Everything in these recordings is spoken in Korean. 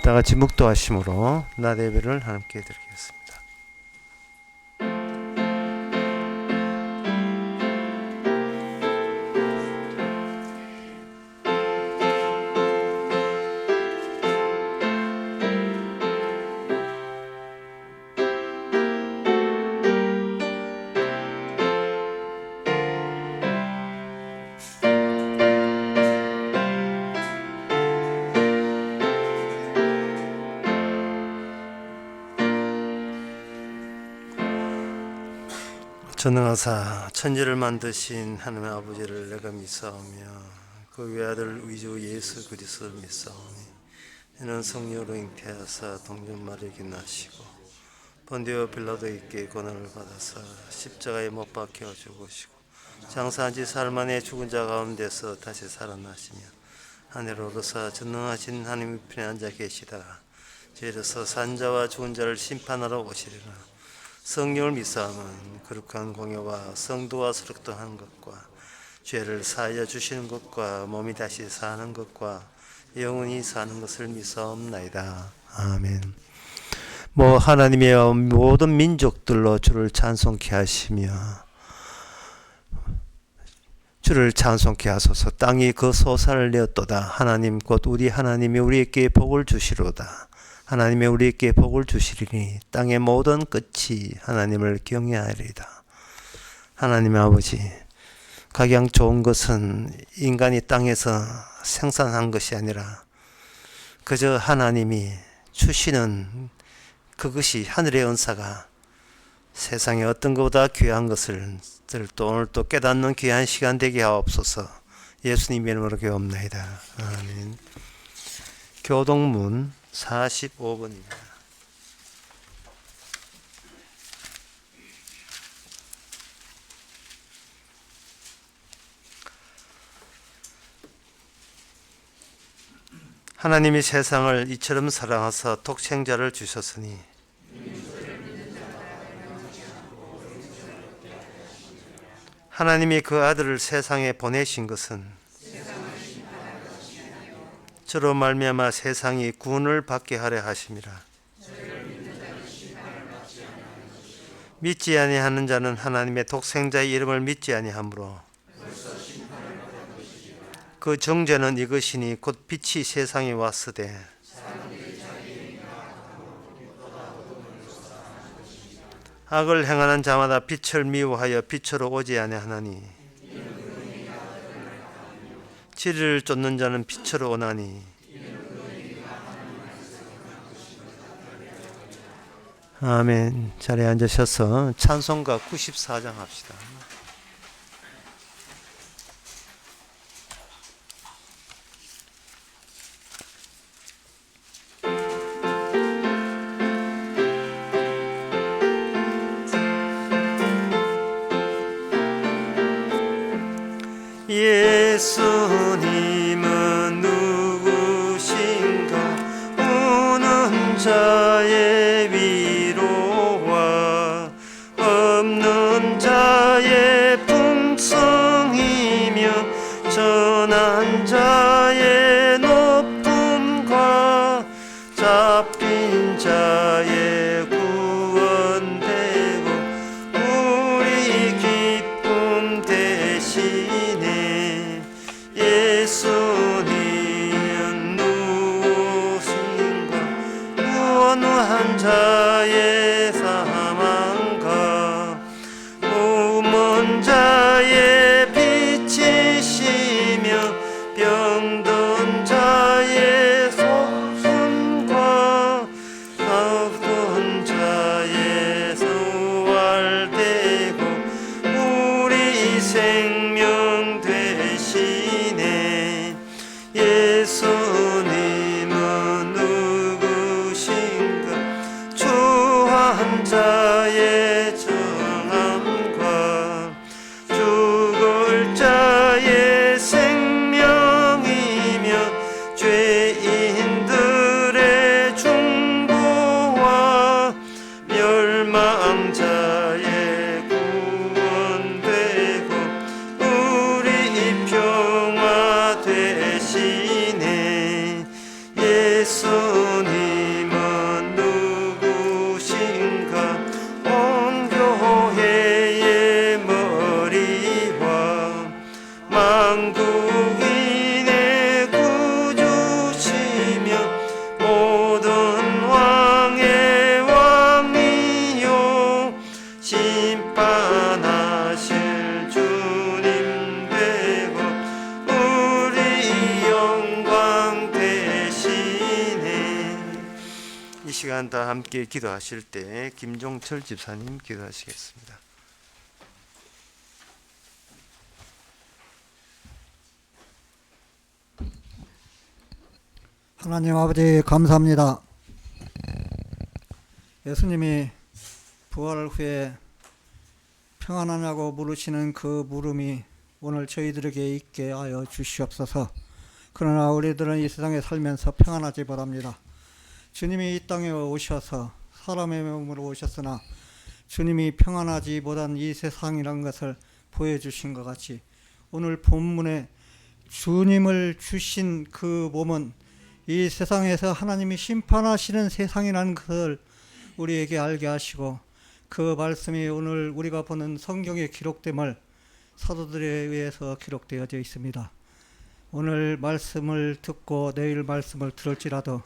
다 같이 묵도하심으로 낮 예배를 함께 드리겠습니다. 전능하사 천지를 만드신 하나님의 아버지를 내가 믿사오며 그 외아들 위주 예수 그리스도를 믿사오니 이는 성령으로 잉태하사 동정 마리아에게 나시고 본디오 빌라도에게 고난을 받아사 십자가에 못 박혀 죽으시고 장사한 지 사흘 만에 죽은 자 가운데서 다시 살아나시며 하늘로 오르사 전능하신 하나님 편에 앉아 계시다가 저희로서 산자와 죽은 자를 심판하러 오시리라. 성령을 믿사함은 거룩한 공예와 성도와 소득하는 것과 죄를 사하여 주시는 것과 몸이 다시 사는 것과 영원히 사는 것을 믿사옵나이다. 아멘. 하나님의 모든 민족들로 주를 찬송케 하시며 주를 찬송케 하소서. 땅이 그 소산을 내었도다. 하나님 곧 우리 하나님이 우리에게 복을 주시로다. 하나님이 우리에게 복을 주시리니 땅의 모든 끝이 하나님을 경외하리이다. 하나님의 아버지, 각양 좋은 것은 인간이 땅에서 생산한 것이 아니라 그저 하나님이 주시는 그것이 하늘의 은사가 세상에 어떤 것보다 귀한 것을 또 오늘 또 깨닫는 귀한 시간 되게 하옵소서. 예수님의 이름으로 기도합나이다. 아멘. 교동문 45번입니다. 하나님이 세상을 이처럼 사랑하사 독생자를 주셨으니 하나님이 그 아들을 세상에 보내신 것은 저로 말미암아 세상이 구원을 받게 하려 하심이라. 믿지 아니하는 자는 하나님의 독생자의 이름을 믿지 아니하므로 그 정죄는 이것이니 곧 빛이 세상에 왔으되 악을 행하는 자마다 빛을 미워하여 빛으로 오지 아니하나니 진리를 쫓는 자는 빛으로 오나니 아멘. 자리에 앉으셔서 찬송가 94장 합시다. 예수님은 누구신가? 우는 자의 위로와 없는 자의 풍성이며 전한 자의 높음과 잡힌 자의 구원되고 우리 기쁨 대신에 예수님은 누구신가? 원한 자의 사망과 우먼 자의 빛이시며 병든 자의 소순과 아픈 자의 수활되고 우리 생명 되시네. 예수님은 누구신가? 주한 자의 정함과 죽을 자의 생명이며 죄인들의 중보와 멸망자의 구원되고 우리 평화 되시네. 예수님 시간 다 함께 기도하실 때 김종철 집사님 기도하시겠습니다. 하나님 아버지 감사합니다. 예수님이 부활 후에 평안하냐고 물으시는 그 물음이 오늘 저희들에게 있게 하여 주시옵소서. 그러나 우리들은 이 세상에 살면서 평안하지 못합니다. 주님이 이 땅에 오셔서 사람의 몸으로 오셨으나 주님이 평안하지 못한 이 세상이라는 것을 보여주신 것 같이 오늘 본문에 주님을 주신 그 몸은 이 세상에서 하나님이 심판하시는 세상이라는 것을 우리에게 알게 하시고, 그 말씀이 오늘 우리가 보는 성경에 기록됨을 사도들에 의해서 기록되어져 있습니다. 오늘 말씀을 듣고 내일 말씀을 들을지라도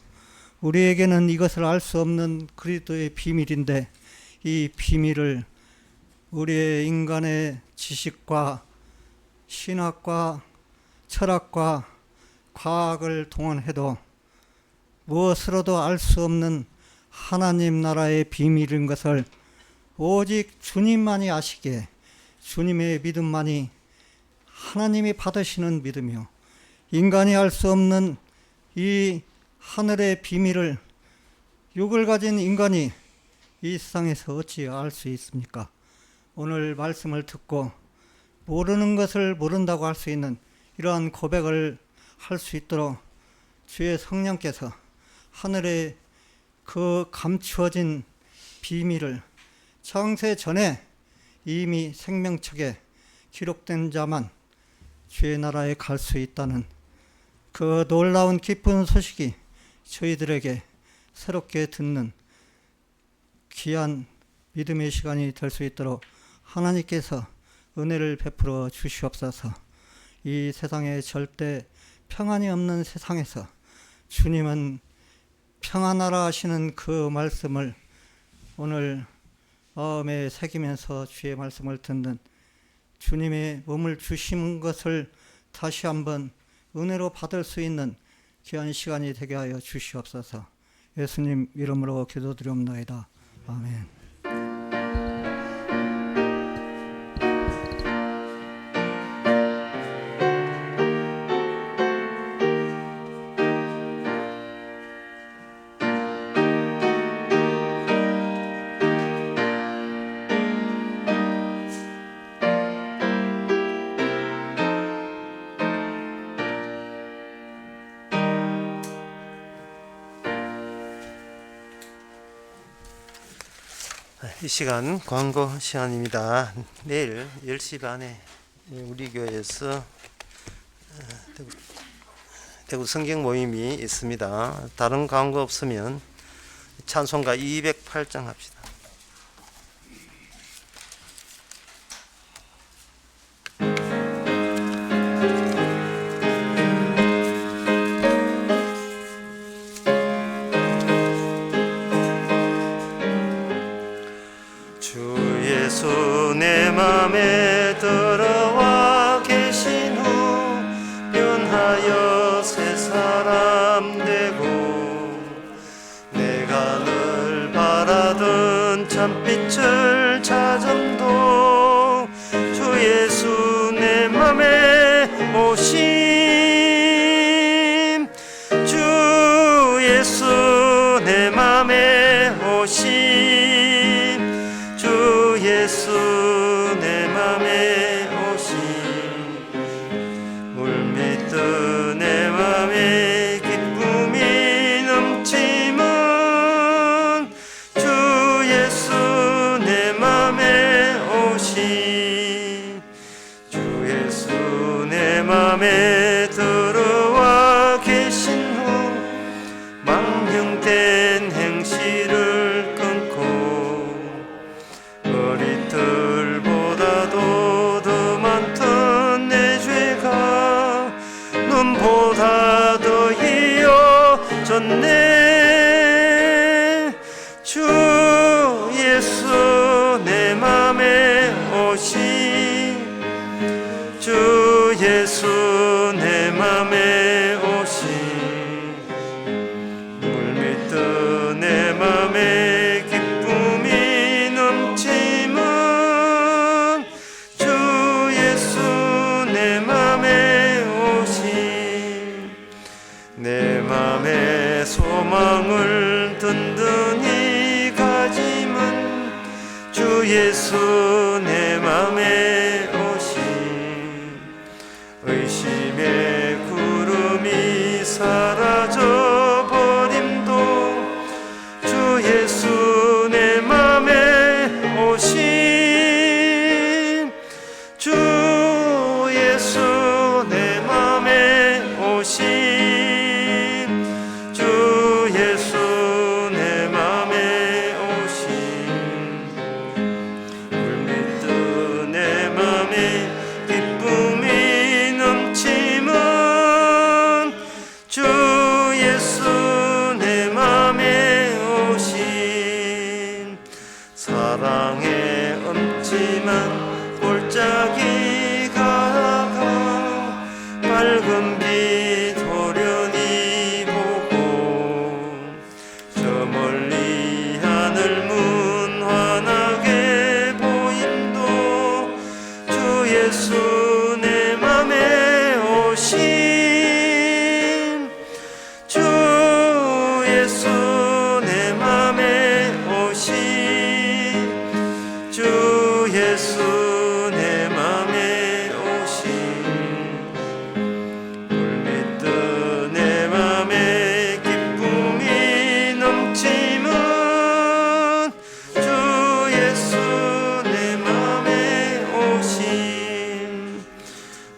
우리에게는 이것을 알 수 없는 그리스도의 비밀인데, 이 비밀을 우리의 인간의 지식과 신학과 철학과 과학을 동원해도 무엇으로도 알 수 없는 하나님 나라의 비밀인 것을 오직 주님만이 아시기에, 주님의 믿음만이 하나님이 받으시는 믿음이요, 인간이 알 수 없는 이 하늘의 비밀을 육을 가진 인간이 이 세상에서 어찌 알 수 있습니까? 오늘 말씀을 듣고 모르는 것을 모른다고 할 수 있는 이러한 고백을 할 수 있도록 주의 성령께서 하늘의 그 감추어진 비밀을 창세 전에 이미 생명책에 기록된 자만 주의 나라에 갈 수 있다는 그 놀라운 기쁜 소식이 저희들에게 새롭게 듣는 귀한 믿음의 시간이 될 수 있도록 하나님께서 은혜를 베풀어 주시옵소서. 이 세상에 절대 평안이 없는 세상에서 주님은 평안하라 하시는 그 말씀을 오늘 마음에 새기면서 주의 말씀을 듣는, 주님의 몸을 주신 것을 다시 한번 은혜로 받을 수 있는 귀한 시간이 되게 하여 주시옵소서. 예수님 이름으로 기도드리옵나이다. 아멘. 이 시간 광고 시간입니다. 내일 10시 반에 우리 교회에서 대구 성경 모임이 있습니다. 다른 광고 없으면 찬송가 208장 합시다. 예수 내 맘에 들어와 계신 후 변하여 새 사람 되고, 내가 늘 바라던 참빛을 찾음도 주 예수 내 맘에 오심, 주 예수 내 맘에 오심, 예수 내 맘에 오심, 물밀듯 내 맘에 기쁨이 넘치면 주 예수 내 맘에 오심, 주 예수 내 맘에 들어와 계신 후 망령된 행실을 어리틀보다도 더 많던 내 죄가 눈보다 더 이어졌네. 주 예수 내 맘에 오심, 주 예수 내 맘에 오심, 물밀듯 내 맘 예수 내 맘에 오신 의심의 구름이 사라져 버림도 주 예수 내 맘에 오신 주 예수 내 맘에 오신 주 예수 내 맘에 오신 물밀듯 내 맘에 기쁨이 넘치면 주 예수 내 맘에 오신 사랑의 엄지만 골짜기 가가 밝은 빛 도련히 보고 저 멀리 하늘 문 환하게 보임도 주 예수 내 맘에 오신 주 예수 내 맘에 오신 주 예수 내 맘에 오신 물밀듯 내 맘에 기쁨이 넘치면 주 예수 내 맘에 오신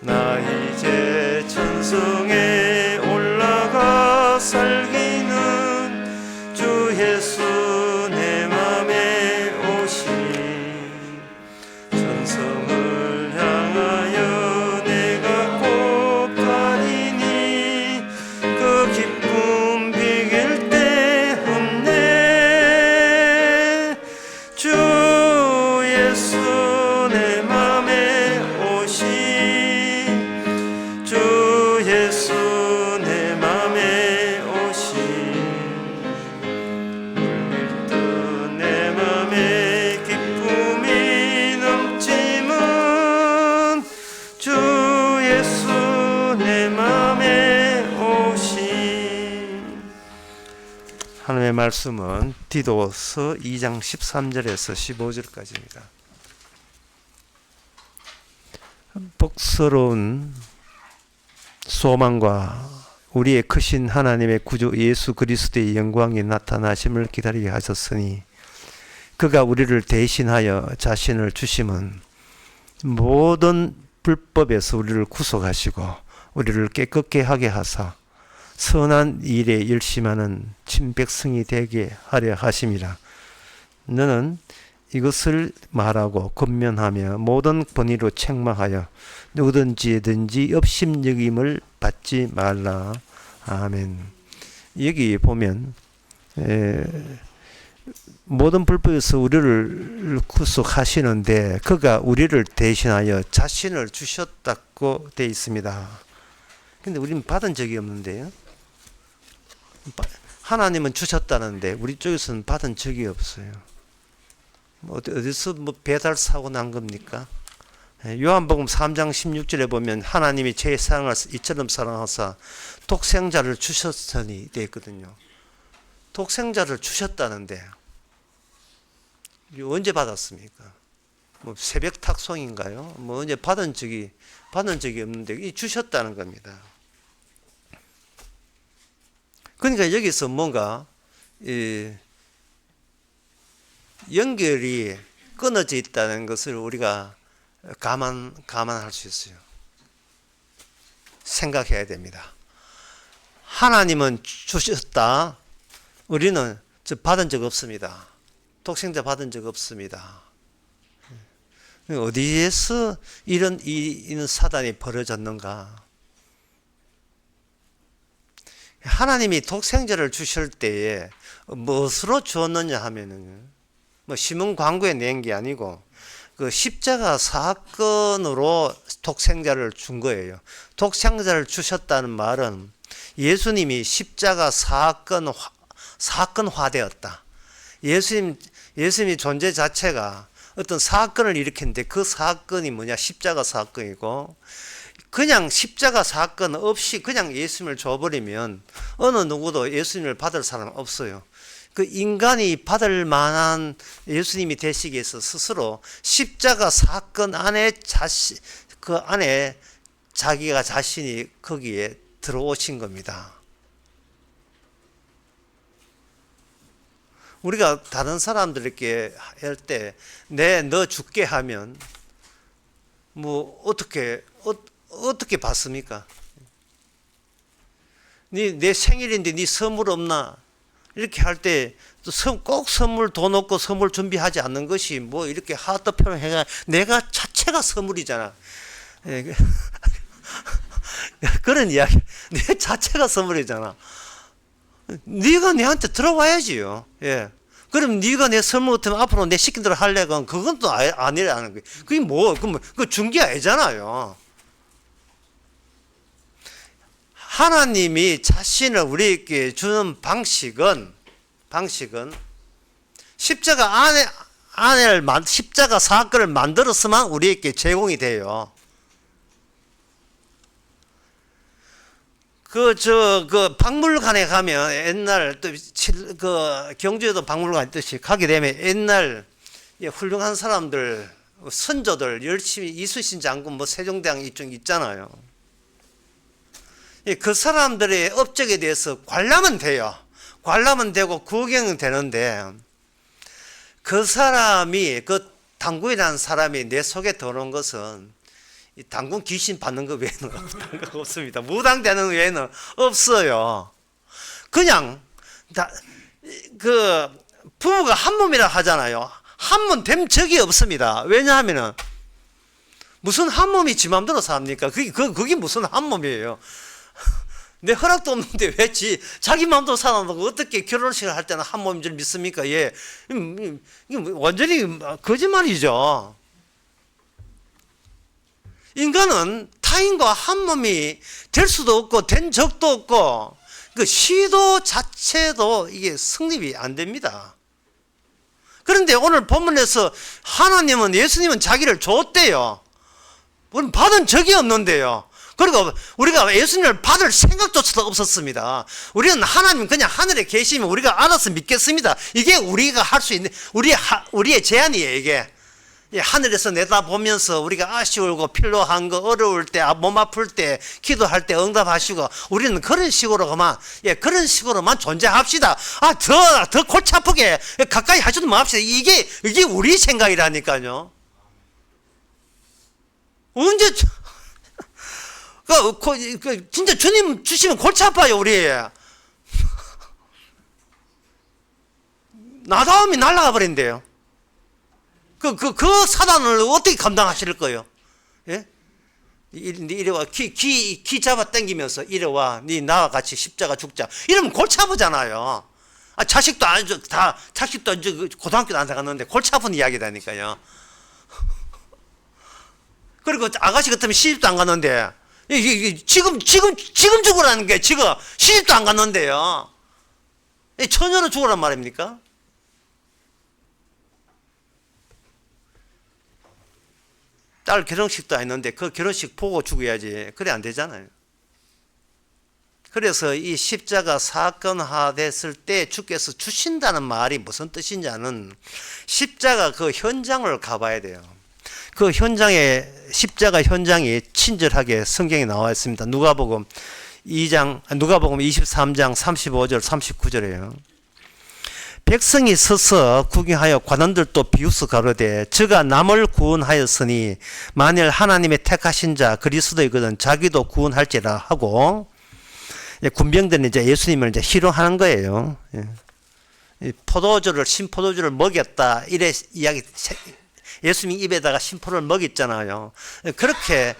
나 이제 천성에 올라가 살기는 주 예수 내 맘에 오신 천성을 향하여 내가 꼭 가리니 그 기쁨 비길 데 없네 주 예수 내 맘에 오신 주 예수 내 맘에 오신 물밀듯 내 맘에 기쁨이 넘치면 주 예수 내 맘에 오신 하나님의 말씀은 디도서 2장 13절에서 15절까지입니다. 복스러운 소망과 우리의 크신 하나님의 구주 예수 그리스도의 영광이 나타나심을 기다리게 하셨으니 그가 우리를 대신하여 자신을 주심은 모든 불법에서 우리를 구속하시고 우리를 깨끗게 하게 하사 선한 일에 열심하는 친백성이 되게 하려 하심이라. 너는 이것을 말하고 권면하며 모든 권위로 책망하여 누구든지든지 업심여김을 받지 말라. 아멘. 여기 보면 모든 불법에서 우리를 구속하시는데 그가 우리를 대신하여 자신을 주셨다고 되어 있습니다. 근데 우리는 받은 적이 없는데요. 하나님은 주셨다는데 우리 쪽에서는 받은 적이 없어요. 어디서 배달 사고 난 겁니까? 요한복음 3장 16절에 보면 하나님이 제 사랑을 이처럼 사랑하사 독생자를 주셨으니 되어 있거든요. 독생자를 주셨다는데 언제 받았습니까? 새벽 탁송인가요? 언제 받은 적이 없는데 이 주셨다는 겁니다. 그러니까 여기서 뭔가 연결이 끊어져 있다는 것을 우리가 감안할 수 있어요. 생각해야 됩니다. 하나님은 주셨다. 우리는 받은 적 없습니다. 독생자 받은 적 없습니다. 어디에서 이런 사단이 벌어졌는가? 하나님이 독생자를 주실 때에 무엇으로 주었느냐 하면은 신문 광고에 낸 게 아니고 그 십자가 사건으로 독생자를 준 거예요. 독생자를 주셨다는 말은 예수님이 십자가 사건화되었다. 예수님이 존재 자체가 어떤 사건을 일으켰는데 그 사건이 뭐냐? 십자가 사건이고, 그냥 십자가 사건 없이 그냥 예수님을 줘버리면 어느 누구도 예수님을 받을 사람 없어요. 그 인간이 받을 만한 예수님이 되시기 위해서 스스로 십자가 사건 안에 그 안에 자기가 자신이 거기에 들어오신 겁니다. 우리가 다른 사람들에게 할 때 너 죽게 하면 뭐 어떻게 받습니까? 내 생일인데 네 선물 없나? 이렇게 할 때 꼭 선물 돈 없고 선물 준비하지 않는 것이 뭐 이렇게 하트 표현해가 내가 자체가 선물이잖아. 그런 이야기. 내 자체가 선물이잖아. 네가 내한테 들어와야지요. 예. 그럼 네가 내 선물 같으면 앞으로 내 시킨 대로 할래? 그건 또 아니라는 거예요. 그게 뭐, 그 준 게 아니잖아요. 하나님이 자신을 우리에게 주는 방식은 십자가 사건을 만들었으면 우리에게 제공이 돼요. 그 박물관에 가면 옛날 경주에도 박물관 있듯이 가게 되면 옛날 훌륭한 사람들, 선조들 열심히 이순신 장군 세종대왕 이쪽 있잖아요. 그 사람들의 업적에 대해서 관람은 돼요. 관람은 되고 구경은 되는데 그 사람이 그 당군이라는 사람이 내 속에 들어온 것은 이 당군 귀신 받는 것 외에는 없습니다. 무당되는 외에는 없어요. 그냥 그 부부가 한 몸이라 하잖아요. 한 몸 된 적이 없습니다. 왜냐하면은 무슨 한 몸이 지 맘대로 삽니까? 그게 무슨 한 몸이에요? 내 허락도 없는데 왜 자기 마음대로 살아나고 어떻게 결혼식을 할 때는 한 몸인 줄 믿습니까? 예, 완전히 거짓말이죠. 인간은 타인과 한 몸이 될 수도 없고 된 적도 없고 그 시도 자체도 이게 성립이 안 됩니다. 그런데 오늘 본문에서 하나님은 예수님은 자기를 줬대요. 우리는 받은 적이 없는데요. 그리고 우리가 예수님을 받을 생각조차도 없었습니다. 우리는 하나님 그냥 하늘에 계시면 우리가 알아서 믿겠습니다. 이게 우리가 할 수 있는 우리의 제안이에요. 이게 하늘에서 내다보면서 우리가 아쉬울고 필요한 거 어려울 때 몸 아플 때 기도할 때 응답하시고 우리는 그런 식으로만 그런 식으로만 존재합시다. 더 골치 아프게 가까이 하지도 맙시다. 이게 우리 생각이라니까요. 언제 진짜 주님 주시면 골치 아파요, 우리. 나다움이 날아가 버린대요. 그 사단을 어떻게 감당하실 거예요? 예? 이래와, 기 잡아 당기면서 이래와, 나와 같이 십자가 죽자. 이러면 골치 아프잖아요. 자식도 고등학교도 안 나갔는데 골치 아픈 이야기다니까요. 그리고 아가씨 같으면 시집도 안 갔는데, 지금 죽으라는 게 지금 시집도 안 갔는데요. 처녀로 죽으란 말입니까? 딸 결혼식도 했는데 그 결혼식 보고 죽어야지. 그래 안 되잖아요. 그래서 이 십자가 사건화 됐을 때 주께서 주신다는 말이 무슨 뜻이냐는 십자가 그 현장을 가봐야 돼요. 그 현장에 십자가 현장이 친절하게 성경에 나와 있습니다. 누가복음 23장 35절 39절이에요. 백성이 서서 구경하여 관원들도 비웃어 가로되 저가 남을 구원하였으니 만일 하나님의 택하신 자 그리스도이거든 자기도 구원할지라 하고 군병들은 이제 예수님을 이제 희롱하는 거예요. 신포도주를 먹였다 이래 이야기. 예수님 입에다가 신포를 먹였잖아요. 그렇게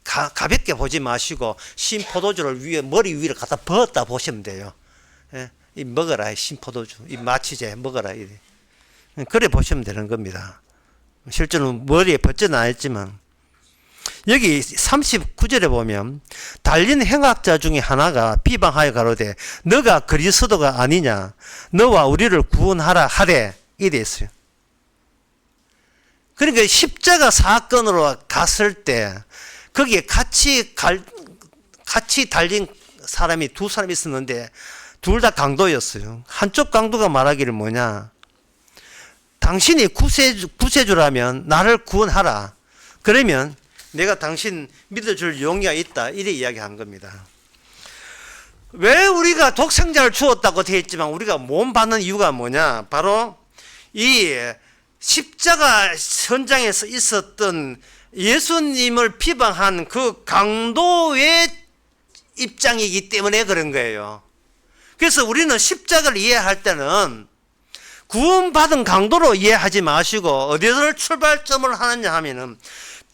가볍게 보지 마시고 신포도주를 머리 위를 갖다 부었다 보시면 돼요. 이 먹어라, 신포도주, 이 마취제 먹어라, 이래. 그래 보시면 되는 겁니다. 실제로 머리에 벗지는 않았지만 여기 39절에 보면 달린 행악자 중에 하나가 비방하여 가로되 너가 그리스도가 아니냐, 너와 우리를 구원하라 하되 이래 있어요. 그러니까 십자가 사건으로 갔을 때 거기에 같이 달린 사람이 두 사람이 있었는데 둘 다 강도였어요. 한쪽 강도가 말하기를 뭐냐? 당신이 구세주라면 나를 구원하라. 그러면 내가 당신 믿어줄 용의가 있다. 이래 이야기한 겁니다. 왜 우리가 독생자를 주었다고 되어 있지만 우리가 못 받는 이유가 뭐냐? 바로 이 십자가 현장에서 있었던 예수님을 비방한 그 강도의 입장이기 때문에 그런 거예요. 그래서 우리는 십자가를 이해할 때는 구원받은 강도로 이해하지 마시고 어디서 출발점을 하느냐 하면은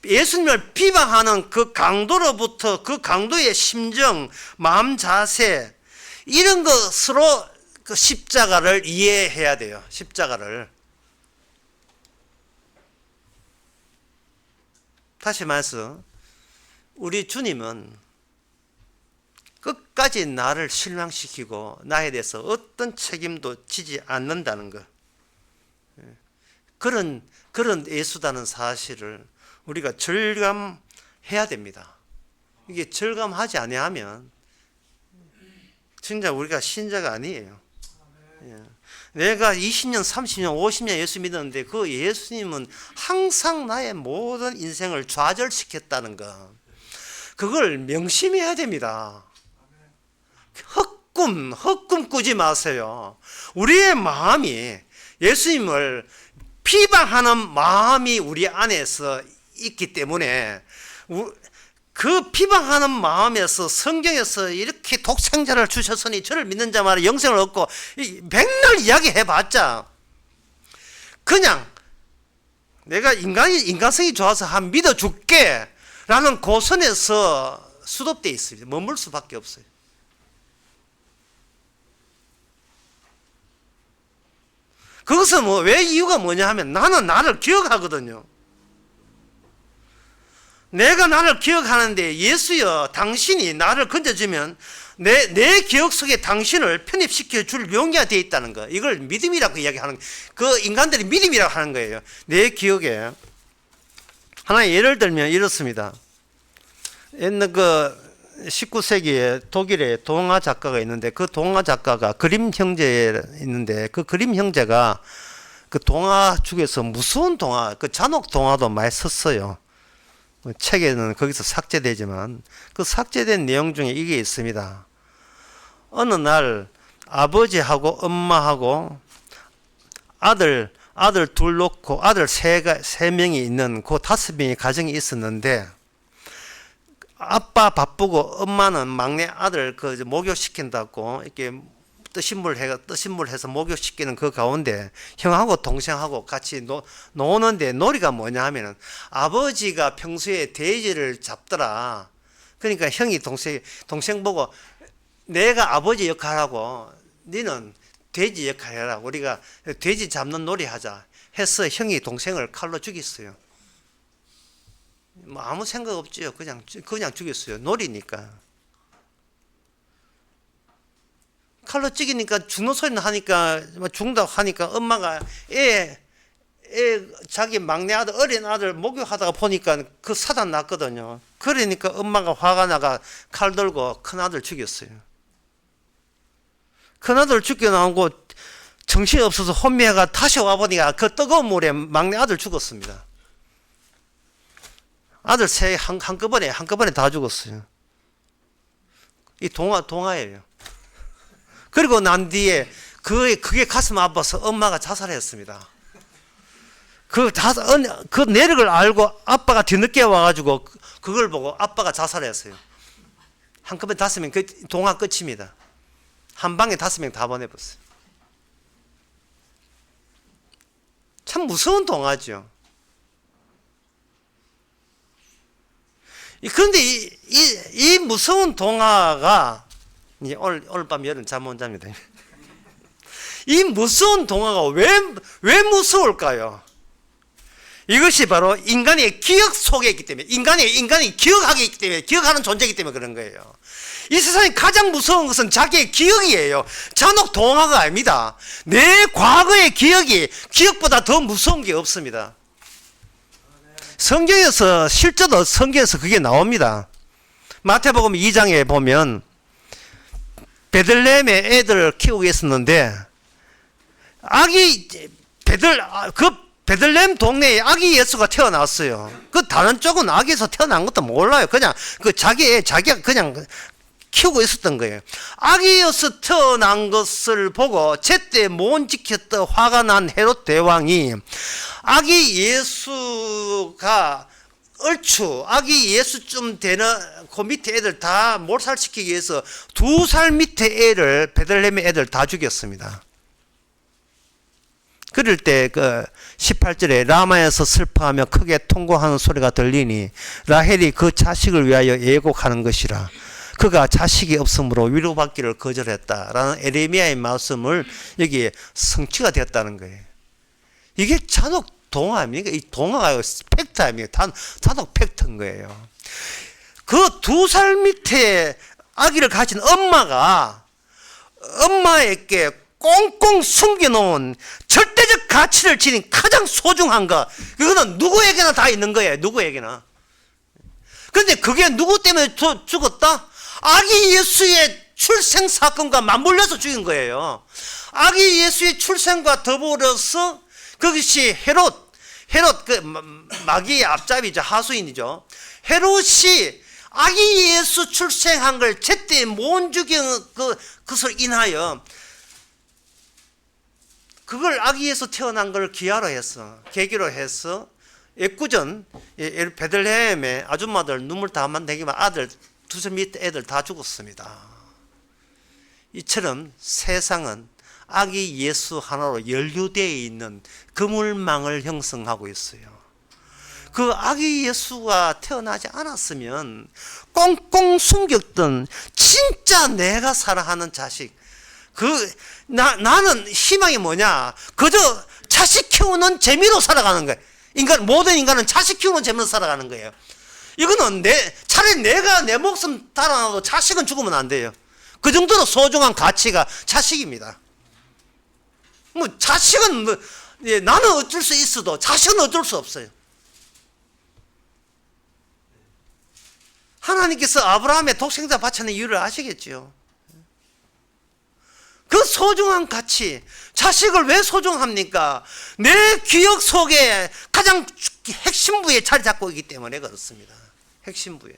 예수님을 비방하는 그 강도로부터 그 강도의 심정, 마음 자세 이런 것으로 그 십자가를 이해해야 돼요. 십자가를. 다시 말해서 우리 주님은 끝까지 나를 실망시키고 나에 대해서 어떤 책임도 지지 않는다는 것. 그런 예수다는 사실을 우리가 절감해야 됩니다. 이게 절감하지 아니하면 진짜 우리가 신자가 아니에요. 내가 20년, 30년, 50년 예수 믿었는데 그 예수님은 항상 나의 모든 인생을 좌절시켰다는 것. 그걸 명심해야 됩니다. 헛꿈 꾸지 마세요. 우리의 마음이 예수님을 비방하는 마음이 우리 안에서 있기 때문에 그 비방하는 마음에서 성경에서 이렇게 독생자를 주셨으니 저를 믿는 자마다 영생을 얻고 맨날 이야기해봤자 그냥 내가 인간성이 좋아서 한 믿어줄게 라는 고선에서 수독돼 있습니다. 머물 수밖에 없어요. 그것은 왜 이유가 뭐냐 하면 나는 나를 기억하거든요. 내가 나를 기억하는데 예수여 당신이 나를 건져주면 내 기억 속에 당신을 편입시켜 줄 용의가 되어 있다는 거. 이걸 믿음이라고 이야기하는 그 인간들이 믿음이라고 하는 거예요. 내 기억에. 하나 예를 들면 이렇습니다. 옛날 그 19세기에 독일에 동화 작가가 있는데 그 동화 작가가 그림 형제에 있는데 그 그림 형제가 그 동화 중에서 무서운 동화, 그 잔혹 동화도 많이 썼어요. 책에는 거기서 삭제되지만 그 삭제된 내용 중에 이게 있습니다. 어느 날 아버지하고 엄마하고 아들 둘 놓고 아들 세 명이 있는 그 5명의 가정이 있었는데 아빠 바쁘고 엄마는 막내 아들 그 목욕시킨다고 이렇게 뜨신물 해서 목욕시키는 그 가운데 형하고 동생하고 같이 노는데 놀이가 뭐냐 하면은 아버지가 평소에 돼지를 잡더라. 그러니까 형이 동생 보고 내가 아버지 역할하고 너는 돼지 역할 해라. 우리가 돼지 잡는 놀이 하자 해서 형이 동생을 칼로 죽였어요. 뭐 아무 생각 없지요. 그냥 죽였어요. 놀이니까. 칼로 찌기니까 죽는 소리는 하니까 죽는다고 하니까 엄마가 자기 막내 아들 어린 아들 목욕하다가 보니까 그 사단 났거든요. 그러니까 엄마가 화가 나가 칼 들고 큰 아들 죽였어요. 큰 아들 죽여 나오고 정신이 없어서 혼미해가 다시 와보니까 그 뜨거운 물에 막내 아들 죽었습니다. 아들 세 한꺼번에 다 죽었어요. 이 동화예요. 그리고 난 뒤에 그게 가슴 아파서 엄마가 자살했습니다. 그 내력을 알고 아빠가 뒤늦게 와가지고 그걸 보고 아빠가 자살했어요. 한꺼번에 5명, 그 동화 끝입니다. 한 방에 5명 다 보내버렸어요. 참 무서운 동화죠. 그런데 이 무서운 동화가 이제 오늘 밤 여름 잠 못 잡니다. 이 무서운 동화가 왜 무서울까요? 이것이 바로 인간의 기억 속에 있기 때문에 인간이 기억하기 있기 때문에 기억하는 존재이기 때문에 그런 거예요. 이 세상에 가장 무서운 것은 자기의 기억이에요. 잔혹 동화가 아닙니다. 내 과거의 기억보다 더 무서운 게 없습니다. 실제로 성경에서 그게 나옵니다. 마태복음 2장에 보면 베들레헴에 애들을 키우고 있었는데 베들레헴 동네에 아기 예수가 태어났어요. 그 다른 쪽은 아기에서 태어난 것도 몰라요. 그냥 자기가 그냥 키우고 있었던 거예요. 아기여서 태어난 것을 보고 제때 못 지켰던 화가 난 헤롯 대왕이 아기 예수가 얼추 아기 예수쯤 되는 그 밑에 애들 다 몰살시키기 위해서 2살 밑에 애를 베들레헴의 애들 다 죽였습니다. 그럴 때 그 18절에 라마에서 슬퍼하며 크게 통곡하는 소리가 들리니 라헬이 그 자식을 위하여 애곡하는 것이라. 그가 자식이 없으므로 위로받기를 거절했다라는 에레미야의 말씀을 여기에 성취가 되었다는 거예요. 이게 잔혹 동화 아닙니까? 이 동화가 팩트 아닙니까? 잔혹 팩트인 거예요. 그 2살 밑에 아기를 가진 엄마가 엄마에게 꽁꽁 숨겨놓은 절대적 가치를 지닌 가장 소중한 것, 그거는 누구에게나 다 있는 거예요. 누구에게나. 그런데 그게 누구 때문에 죽었다? 아기 예수의 출생 사건과 맞물려서 죽인 거예요. 아기 예수의 출생과 더불어서 그것이 헤롯 그 마귀의 앞잡이죠. 하수인이죠. 헤롯이 아기 예수 출생한 걸 제때 못 죽인 그것을 인하여 그걸 아기 예수 태어난 걸 계기로 해서 애꿎은 베들레헴의 아줌마들 눈물 다 만내기만 아들 2살 밑에 애들 다 죽었습니다. 이처럼 세상은 아기 예수 하나로 연루되어 있는 그물망을 형성하고 있어요. 그 아기 예수가 태어나지 않았으면 꽁꽁 숨겼던 진짜 내가 사랑하는 자식, 나는 희망이 뭐냐? 그저 자식 키우는 재미로 살아가는 거예요. 모든 인간은 자식 키우는 재미로 살아가는 거예요. 이거는 차라리 내가 내 목숨 달아나도 자식은 죽으면 안 돼요. 그 정도로 소중한 가치가 자식입니다. 자식은 나는 어쩔 수 있어도 자식은 어쩔 수 없어요. 하나님께서 아브라함의 독생자 바치는 이유를 아시겠지요? 그 소중한 가치, 자식을 왜 소중합니까? 내 기억 속에 가장 핵심부에 자리 잡고 있기 때문에 그렇습니다. 핵심부에.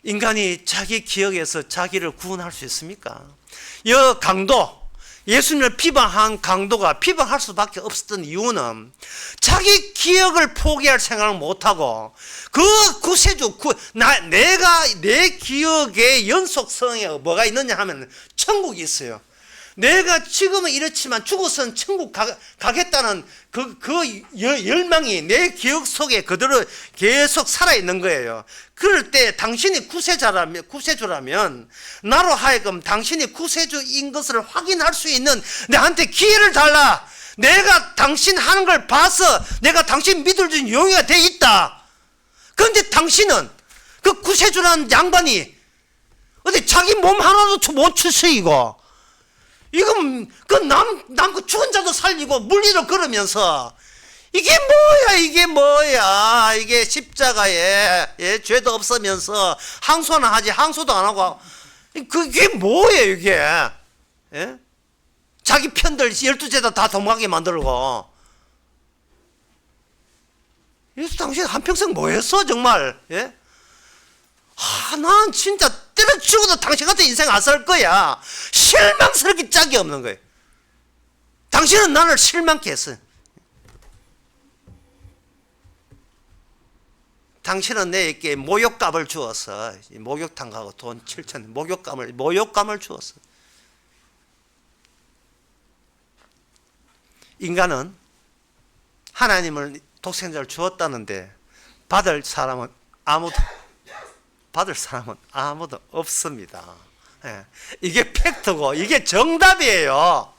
인간이 자기 기억에서 자기를 구원할 수 있습니까? 예수님을 비방한 강도가 비방할 수밖에 없었던 이유는 자기 기억을 포기할 생각을 못하고 그 구세주, 내 기억의 연속성에 뭐가 있느냐 하면 천국이 있어요. 내가 지금은 이렇지만 죽어서는 천국 가겠다는 그 열망이 내 기억 속에 그대로 계속 살아있는 거예요. 그럴 때 당신이 구세주라면 나로 하여금 당신이 구세주인 것을 확인할 수 있는 내한테 기회를 달라. 내가 당신 하는 걸 봐서 내가 당신 믿을 수 있는 용의가 돼 있다. 그런데 당신은 그 구세주라는 양반이 어디 자기 몸 하나도 못 추스이고 이건 그 죽은 자도 살리고 물리로 걸으면서 이게 뭐야 이게 십자가에 죄도 없으면서 항소는 하지 항소도 안 하고 그게 뭐예요 이게? 자기 편들 12제자 다 도망가게 만들고 예수 당신 한평생 뭐 했어 정말? 난 진짜 때려 죽어도 당신 같은 인생 안 살 거야. 실망스럽게 짝이 없는 거예요. 당신은 나를 실망케 했어요. 당신은 내게 모욕감을 주어서 목욕탕 가고 돈 7천 모욕감을 주었어. 인간은 하나님을 독생자를 주었다는데 받을 사람은 아무도 없습니다. 이게 팩트고 이게 정답이에요.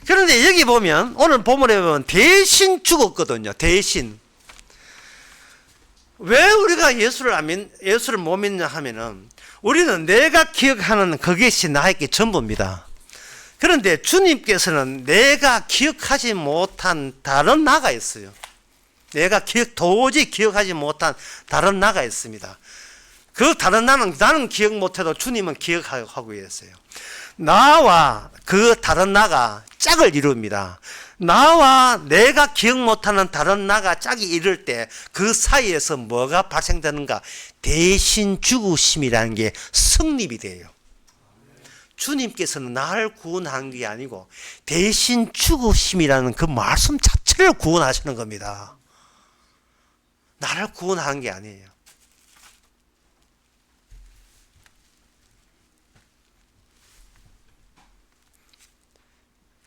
그런데 여기 보면 오늘 본문에 보면 대신 죽었거든요. 대신. 왜 우리가 예수를 못 믿냐 하면은 우리는 내가 기억하는 그것이 나에게 전부입니다. 그런데 주님께서는 내가 기억하지 못한 다른 나가 있어요. 내가 도저히 기억하지 못한 다른 나가 있습니다. 그 다른 나는 기억 못해도 주님은 기억하고 있어요. 나와 그 다른 나가 짝을 이룹니다. 나와 내가 기억 못하는 다른 나가 짝이 이룰 때 그 사이에서 뭐가 발생되는가? 대신 죽으심이라는 게 성립이 돼요. 주님께서는 나를 구원하는 게 아니고 대신 죽으심이라는 그 말씀 자체를 구원하시는 겁니다. 나를 구원하는 게 아니에요.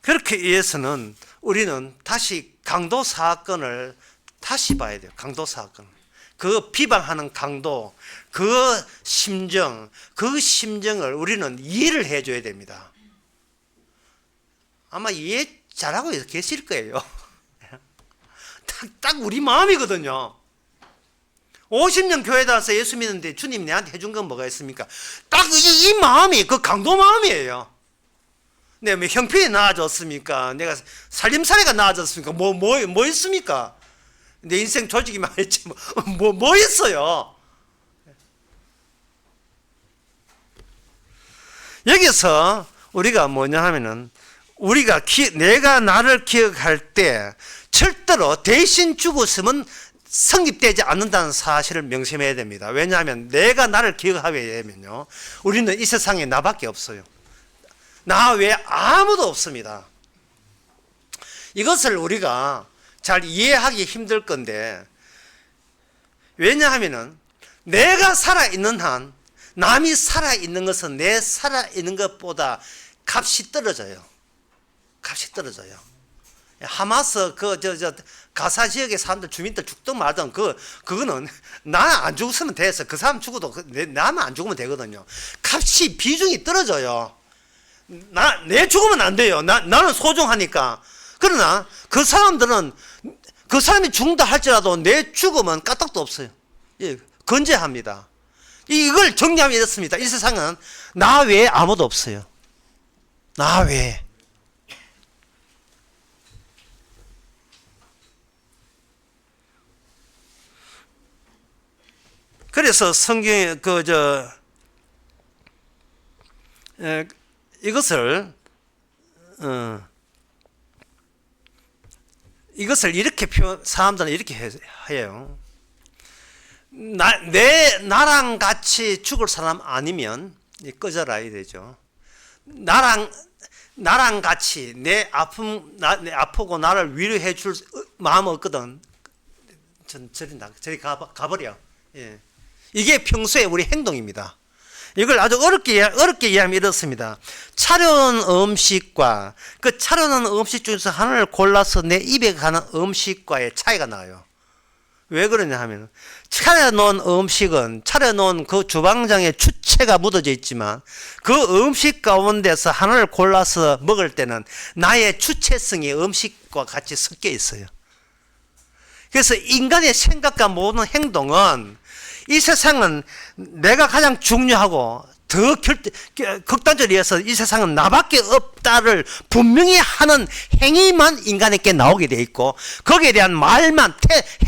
그렇게 위해서는 우리는 다시 강도 사건을 다시 봐야 돼요. 강도 사건. 그 비방하는 강도, 그 심정을 우리는 이해를 해줘야 됩니다. 아마 이해 잘하고 계실 거예요. 딱 우리 마음이거든요. 50년 교회 다녀서 예수 믿는데 주님 내한테 해준 건 뭐가 있습니까? 딱 이 마음이 그 강도 마음이에요. 내가 뭐 형편이 나아졌습니까? 내가 살림살이가 나아졌습니까? 뭐 있습니까? 내 인생 조직이 많았지 뭐 있어요? 여기서 우리가 뭐냐 하면은 우리가 내가 나를 기억할 때 절대로 대신 죽었으면 성립되지 않는다는 사실을 명심해야 됩니다. 왜냐하면 내가 나를 기억하게 되면요, 우리는 이 세상에 나밖에 없어요. 나 외에 아무도 없습니다. 이것을 우리가 잘 이해하기 힘들 건데, 왜냐하면 내가 살아있는 한 남이 살아있는 것은 내 살아있는 것보다 값이 떨어져요. 값이 떨어져요. 하마스 가사 지역의 사람들, 주민들 죽든 말든 그거는 나 안 죽었으면 됐어. 그 사람 죽어도 나만 안 죽으면 되거든요. 값이 비중이 떨어져요. 내 죽으면 안 돼요. 나는 소중하니까. 그러나 그 사람들은 그 사람이 죽는다 할지라도 내 죽음은 까딱도 없어요. 예, 건재합니다. 이걸 정리하면 이렇습니다. 이 세상은 나 외에 아무도 없어요. 나 외에. 그래서 성경에 이것을 이렇게 사람들은 이렇게 해요. 나랑 같이 죽을 사람 아니면 꺼져라 이 되죠. 나랑 같이 내 아프고 나를 위로해 줄 마음 없거든. 저리 가버려. 예. 이게 평소에 우리 행동입니다. 이걸 아주 어렵게 이해하면 이렇습니다. 차려놓은 음식과 그 차려놓은 음식 중에서 하나를 골라서 내 입에 가는 음식과의 차이가 나요. 왜 그러냐 하면, 차려놓은 음식은 차려놓은 그 주방장에 주체가 묻어져 있지만 그 음식 가운데서 하나를 골라서 먹을 때는 나의 주체성이 음식과 같이 섞여 있어요. 그래서 인간의 생각과 모든 행동은, 이 세상은 내가 가장 중요하고 더 극단적으로 해서 이 세상은 나밖에 없다를 분명히 하는 행위만 인간에게 나오게 돼 있고, 거기에 대한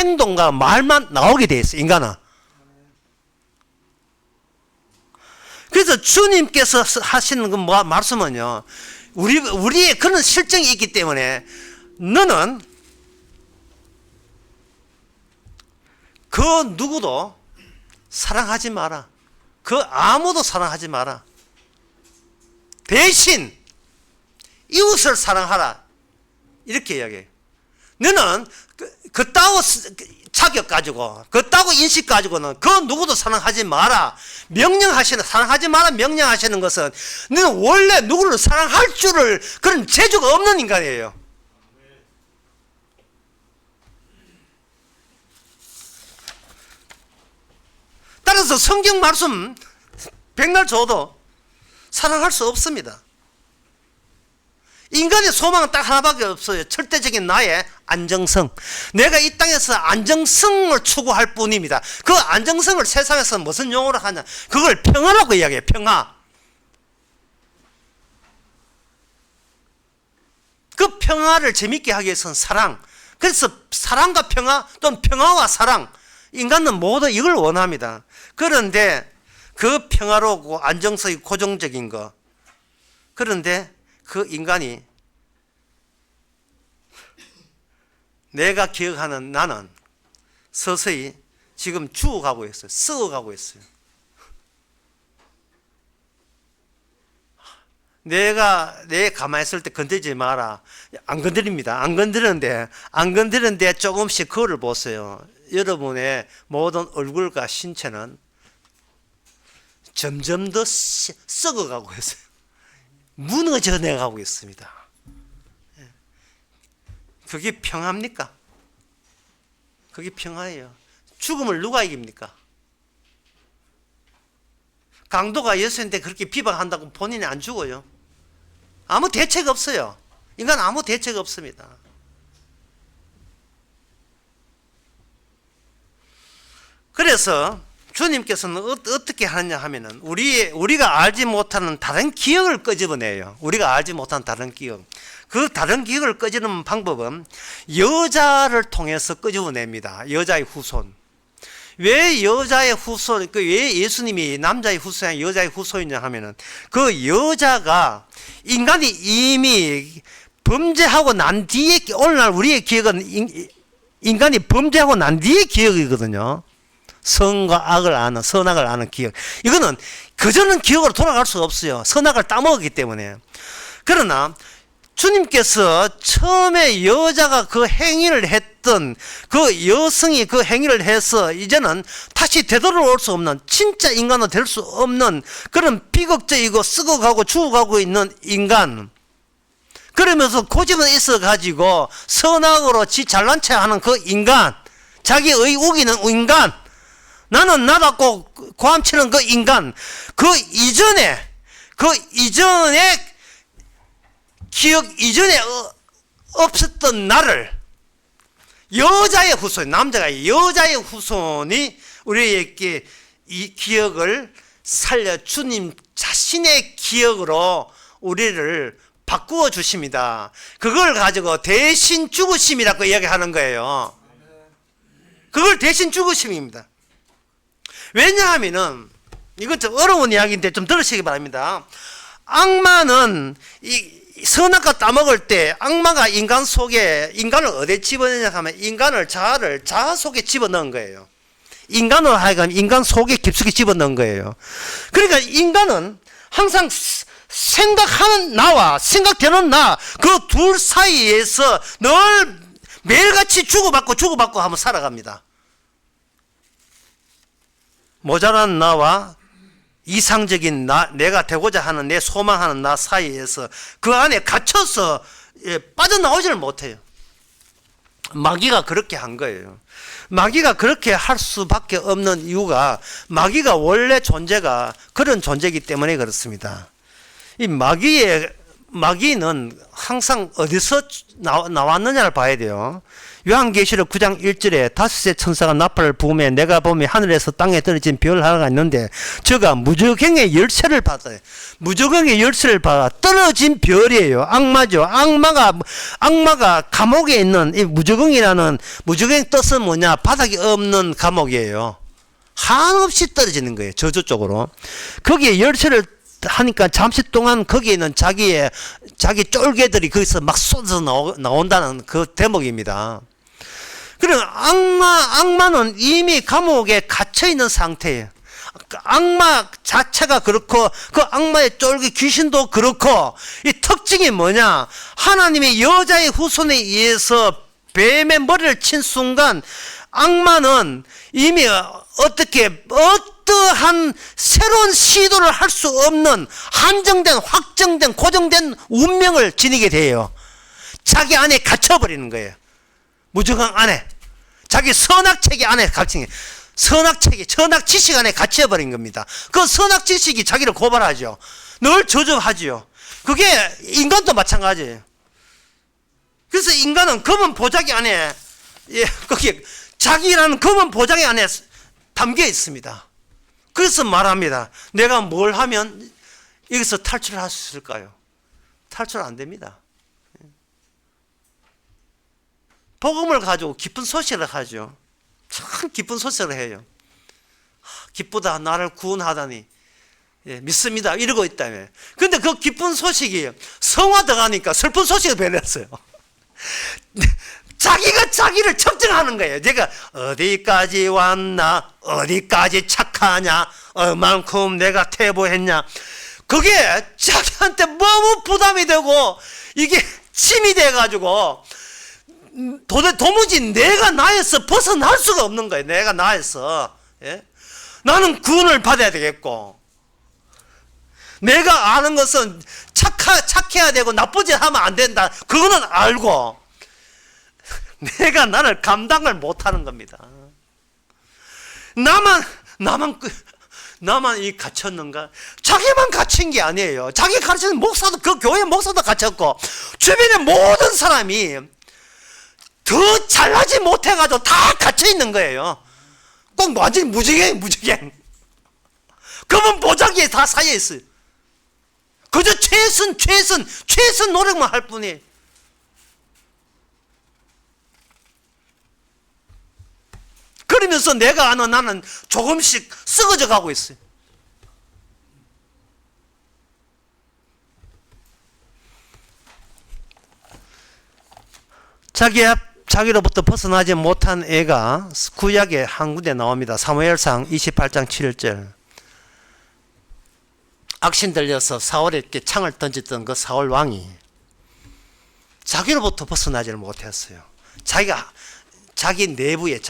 행동과 말만 나오게 돼 있어요, 인간은. 그래서 주님께서 하시는 그 말씀은요, 우리의 그런 실정이 있기 때문에 너는 그 누구도 사랑하지 마라. 그 아무도 사랑하지 마라. 대신 이웃을 사랑하라. 이렇게 이야기해요. 너는 그따구 자격 가지고, 그따구 인식 가지고는 그 누구도 사랑하지 마라. 사랑하지 마라 명령하시는 것은 너는 원래 누구를 사랑할 줄을 그런 재주가 없는 인간이에요. 따라서 성경 말씀 백날 줘도 사랑할 수 없습니다. 인간의 소망은 딱 하나밖에 없어요. 절대적인 나의 안정성. 내가 이 땅에서 안정성을 추구할 뿐입니다. 그 안정성을 세상에서 무슨 용어로 하냐, 그걸 평화라고 이야기해요. 평화. 그 평화를 재밌게 하기 위해서는 사랑. 그래서 사랑과 평화 또는 평화와 사랑, 인간은 모두 이걸 원합니다. 그런데 그 평화롭고 안정성이 고정적인 거, 그런데 그 인간이 내가 기억하는 나는 서서히 지금 죽어가고 있어요. 썩어가고 있어요. 내 가만히 있을 때 건드리지 마라. 안 건드립니다. 안 건드리는데 조금씩 거울을 보세요. 여러분의 모든 얼굴과 신체는 점점 더 썩어가고 있어요. 무너져 내가고 있습니다. 그게 평화입니까? 그게 평화예요. 죽음을 누가 이깁니까? 강도가 예수한테 그렇게 비방한다고 본인이 안 죽어요. 아무 대책 없어요. 인간 아무 대책 없습니다. 그래서 주님께서는 어떻게 하느냐 하면은 우리가 알지 못하는 다른 기억을 끄집어내요. 우리가 알지 못하는 다른 기억. 그 다른 기억을 끄집어내는 방법은 여자를 통해서 끄집어냅니다. 여자의 후손. 왜 여자의 후손, 왜 예수님이 남자의 후손이 여자의 후손이냐 하면은 그 여자가 인간이 이미 범죄하고 난 뒤에, 오늘날 우리의 기억은 인간이 범죄하고 난 뒤의 기억이거든요. 선과 악을 아는, 선악을 아는 기억. 이거는 그전은 기억으로 돌아갈 수가 없어요. 선악을 따먹었기 때문에. 그러나 주님께서 처음에 여자가 그 행위를 했던 그 여성이 그 행위를 해서 이제는 다시 되돌아올 수 없는, 진짜 인간은 될 수 없는 그런 비극적이고 썩어가고 죽어가고 있는 인간, 그러면서 고집은 있어 가지고 선악으로 지 잘난 체 하는 그 인간, 자기의 우기는 인간, 나는 나답고 고함치는 그 인간, 그 이전에 기억 이전에 없었던 나를 여자의 후손, 남자가 여자의 후손이 우리에게 이 기억을 살려 주님 자신의 기억으로 우리를 바꾸어 주십니다. 그걸 가지고 대신 죽으심이라고 이야기하는 거예요. 그걸 대신 죽으심입니다. 왜냐하면은 이건 좀 어려운 이야기인데 좀 들으시기 바랍니다. 악마는 선악과 따먹을 때 악마가 인간을 어디에 집어넣냐 하면 자아 속에 집어넣은 거예요. 인간으로 하여금 인간 속에 깊숙이 집어넣은 거예요. 그러니까 인간은 항상 생각하는 나와 생각되는 나, 그 둘 사이에서 늘 매일같이 주고받고 하면 살아갑니다. 모자란 나와 이상적인 나, 내가 되고자 하는 내 소망하는 나 사이에서 그 안에 갇혀서 빠져나오지를 못해요. 마귀가 그렇게 한 거예요. 마귀가 그렇게 할 수밖에 없는 이유가 마귀가 원래 존재가 그런 존재이기 때문에 그렇습니다. 이 마귀는 항상 어디서 나왔느냐를 봐야 돼요. 요한계시록 9장 1절에 다섯의 천사가 나팔을 부으며 내가 보면 하늘에서 땅에 떨어진 별 하나가 있는데 저가 무저갱의 열쇠를 받아요. 무저갱의 열쇠를 받아 떨어진 별이에요. 악마죠. 악마가 감옥에 있는 이 무저갱이라는, 무저갱 뜻은 뭐냐? 바닥이 없는 감옥이에요. 한없이 떨어지는 거예요. 저주 쪽으로. 거기에 열쇠를 하니까 잠시 동안 거기에 있는 자기 쫄개들이 거기서 막 쏟아져 나온다는 그 대목입니다. 그럼 악마는 이미 감옥에 갇혀 있는 상태예요. 악마 자체가 그렇고 그 악마의 쫄개 귀신도 그렇고, 이 특징이 뭐냐? 하나님의 여자의 후손에 의해서 뱀의 머리를 친 순간 악마는 이미 어떠한 새로운 시도를 할 수 없는 한정된, 확정된, 고정된 운명을 지니게 돼요. 자기 안에 갇혀버리는 거예요. 무정한 안에, 자기 선악체계 안에 갇힌 거예요. 선악 지식 안에 갇혀버린 겁니다. 그 선악 지식이 자기를 고발하죠. 늘 저주하지요. 그게 인간도 마찬가지예요. 그래서 인간은 검은 보자기 안에, 거기에 자기라는 검은 보자기 안에 담겨 있습니다. 그래서 말합니다. 내가 뭘 하면 여기서 탈출할 수 있을까요? 탈출 안 됩니다. 복음을 가지고 기쁜 소식을 하죠. 참 기쁜 소식을 해요. 기쁘다, 나를 구원하다니, 예, 믿습니다, 이러고 있다며. 근데 그 기쁜 소식이 성화돼가니까 슬픈 소식이 변했어요. 자기가 자기를 측정하는 거예요. 내가 어디까지 왔나, 어디까지 착하냐, 얼만큼 내가 퇴보했냐. 그게 자기한테 너무 부담이 되고 이게 침이 돼가지고 도무지 내가 나에서 벗어날 수가 없는 거예요. 내가 나에서, 예? 나는 구원을 받아야 되겠고, 내가 아는 것은 착해야 되고 나쁘지 하면 안 된다, 그거는 알고 내가 나를 감당을 못하는 겁니다. 나만 이 갇혔는가? 자기만 갇힌 게 아니에요. 자기 가르치는 목사도, 그 교회 목사도 갇혔고, 주변의 모든 사람이 더 잘나지 못해가지고 다 갇혀 있는 거예요. 꼭 완전히 무지개. 그분 보자기에 다 쌓여 있어요. 그저 최선 노력만 할 뿐이에요. 그러면서 내가 아는 나는 조금씩 썩어져 가고 있어요. 자기로부터 벗어나지 못한 애가 구약에 한 군데 나옵니다. 사무엘상 28장 7절. 악신 들려서 사울에게 창을 던졌던 그 사울 왕이 자기로부터 벗어나지를 못했어요. 자기 내부에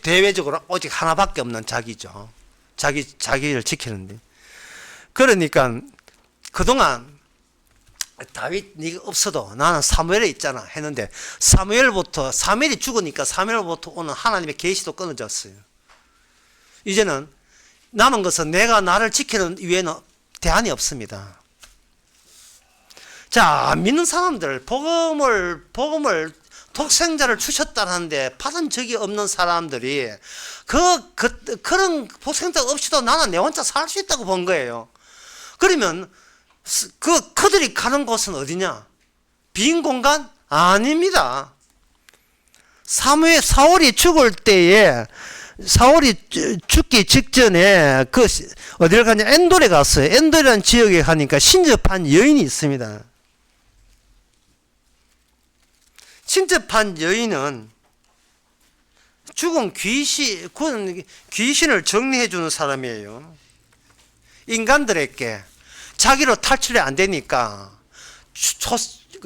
대외적으로 오직 하나밖에 없는 자기죠. 자기를 지키는데. 그러니까 그동안 다윗 네가 없어도 나는 사무엘에 있잖아 했는데, 사무엘이 죽으니까 사무엘부터 오는 하나님의 계시도 끊어졌어요. 이제는 남은 것은 내가 나를 지키는 이외에는 대안이 없습니다. 자, 믿는 사람들, 복음을 독생자를 주셨다는데 받은 적이 없는 사람들이 그런 독생자가 없이도 나는 내 혼자 살 수 있다고 본 거예요. 그러면 그들이 가는 곳은 어디냐? 빈 공간? 아닙니다. 사울이 죽을 때에, 사울이 죽기 직전에 어디를 가냐? 엔돌에 갔어요. 엔돌이라는 지역에 가니까 신접한 여인이 있습니다. 신접한 여인은 죽은 귀신을 정리해 주는 사람이에요. 인간들에게 자기로 탈출이 안 되니까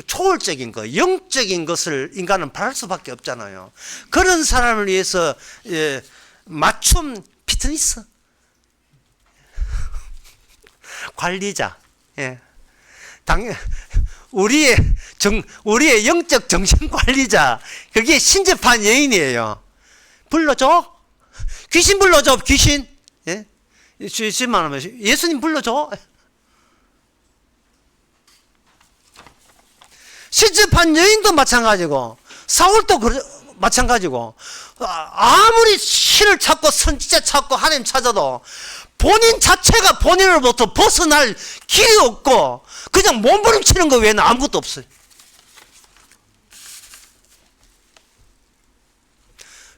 초월적인 것, 영적인 것을 인간은 바랄 수밖에 없잖아요. 그런 사람을 위해서 맞춤 피트니스 관리자, 우리의 영적 정신 관리자, 그게 신접한 여인이에요. 불러줘, 귀신 불러줘, 귀신. 주님만 하면 예수님 불러줘. 신접한 여인도 마찬가지고, 사울도 마찬가지고, 아무리 신을 찾고 선지자 찾고 하나님 찾아도 본인 자체가 본인으로부터 벗어날 길이 없고 그냥 몸부림치는 거 외에는 아무것도 없어요.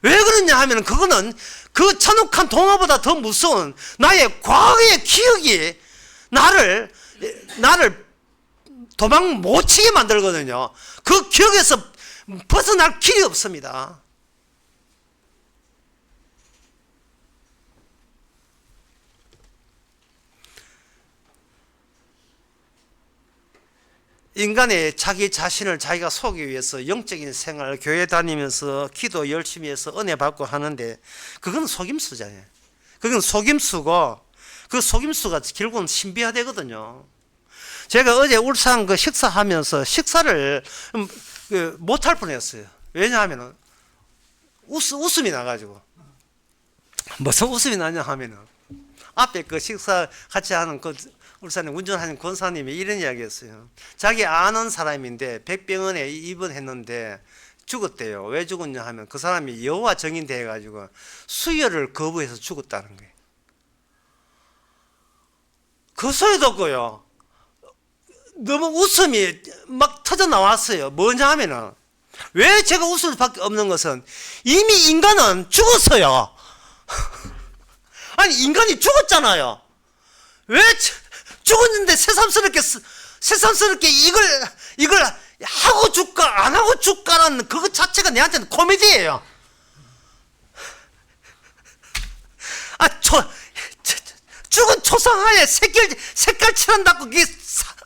왜 그러냐 하면 그거는 그 천혹한 동화보다 더 무서운 나의 과거의 기억이 나를 도망 못 치게 만들거든요. 그 기억에서 벗어날 길이 없습니다. 인간의 자기 자신을 자기가 속이기 위해서 영적인 생활, 교회 다니면서 기도 열심히 해서 은혜 받고 하는데 그건 속임수잖아요. 그건 속임수고 그 속임수가 결국은 신비화되거든요. 제가 어제 울산 식사하면서 식사를 못할 뻔했어요. 왜냐하면 웃음이 나가지고. 무슨 웃음이 나냐 하면은 앞에 식사 같이 하는 울산에 운전하는 권사님이 이런 이야기 했어요. 자기 아는 사람인데 백병원에 입원했는데 죽었대요. 왜 죽었냐 하면 그 사람이 여호와 증인 돼가지고 수혈을 거부해서 죽었다는 거예요. 그 소리 듣고요, 너무 웃음이 막 터져 나왔어요. 뭐냐 하면은, 왜 제가 웃을 수밖에 없는 것은 이미 인간은 죽었어요. 아니, 인간이 죽었잖아요. 왜 죽었는데 새삼스럽게 이걸 하고 죽까 안 하고 죽까라는 그것 자체가 내한테는 코미디예요. 죽은 초상화에 색깔 칠한다고 그게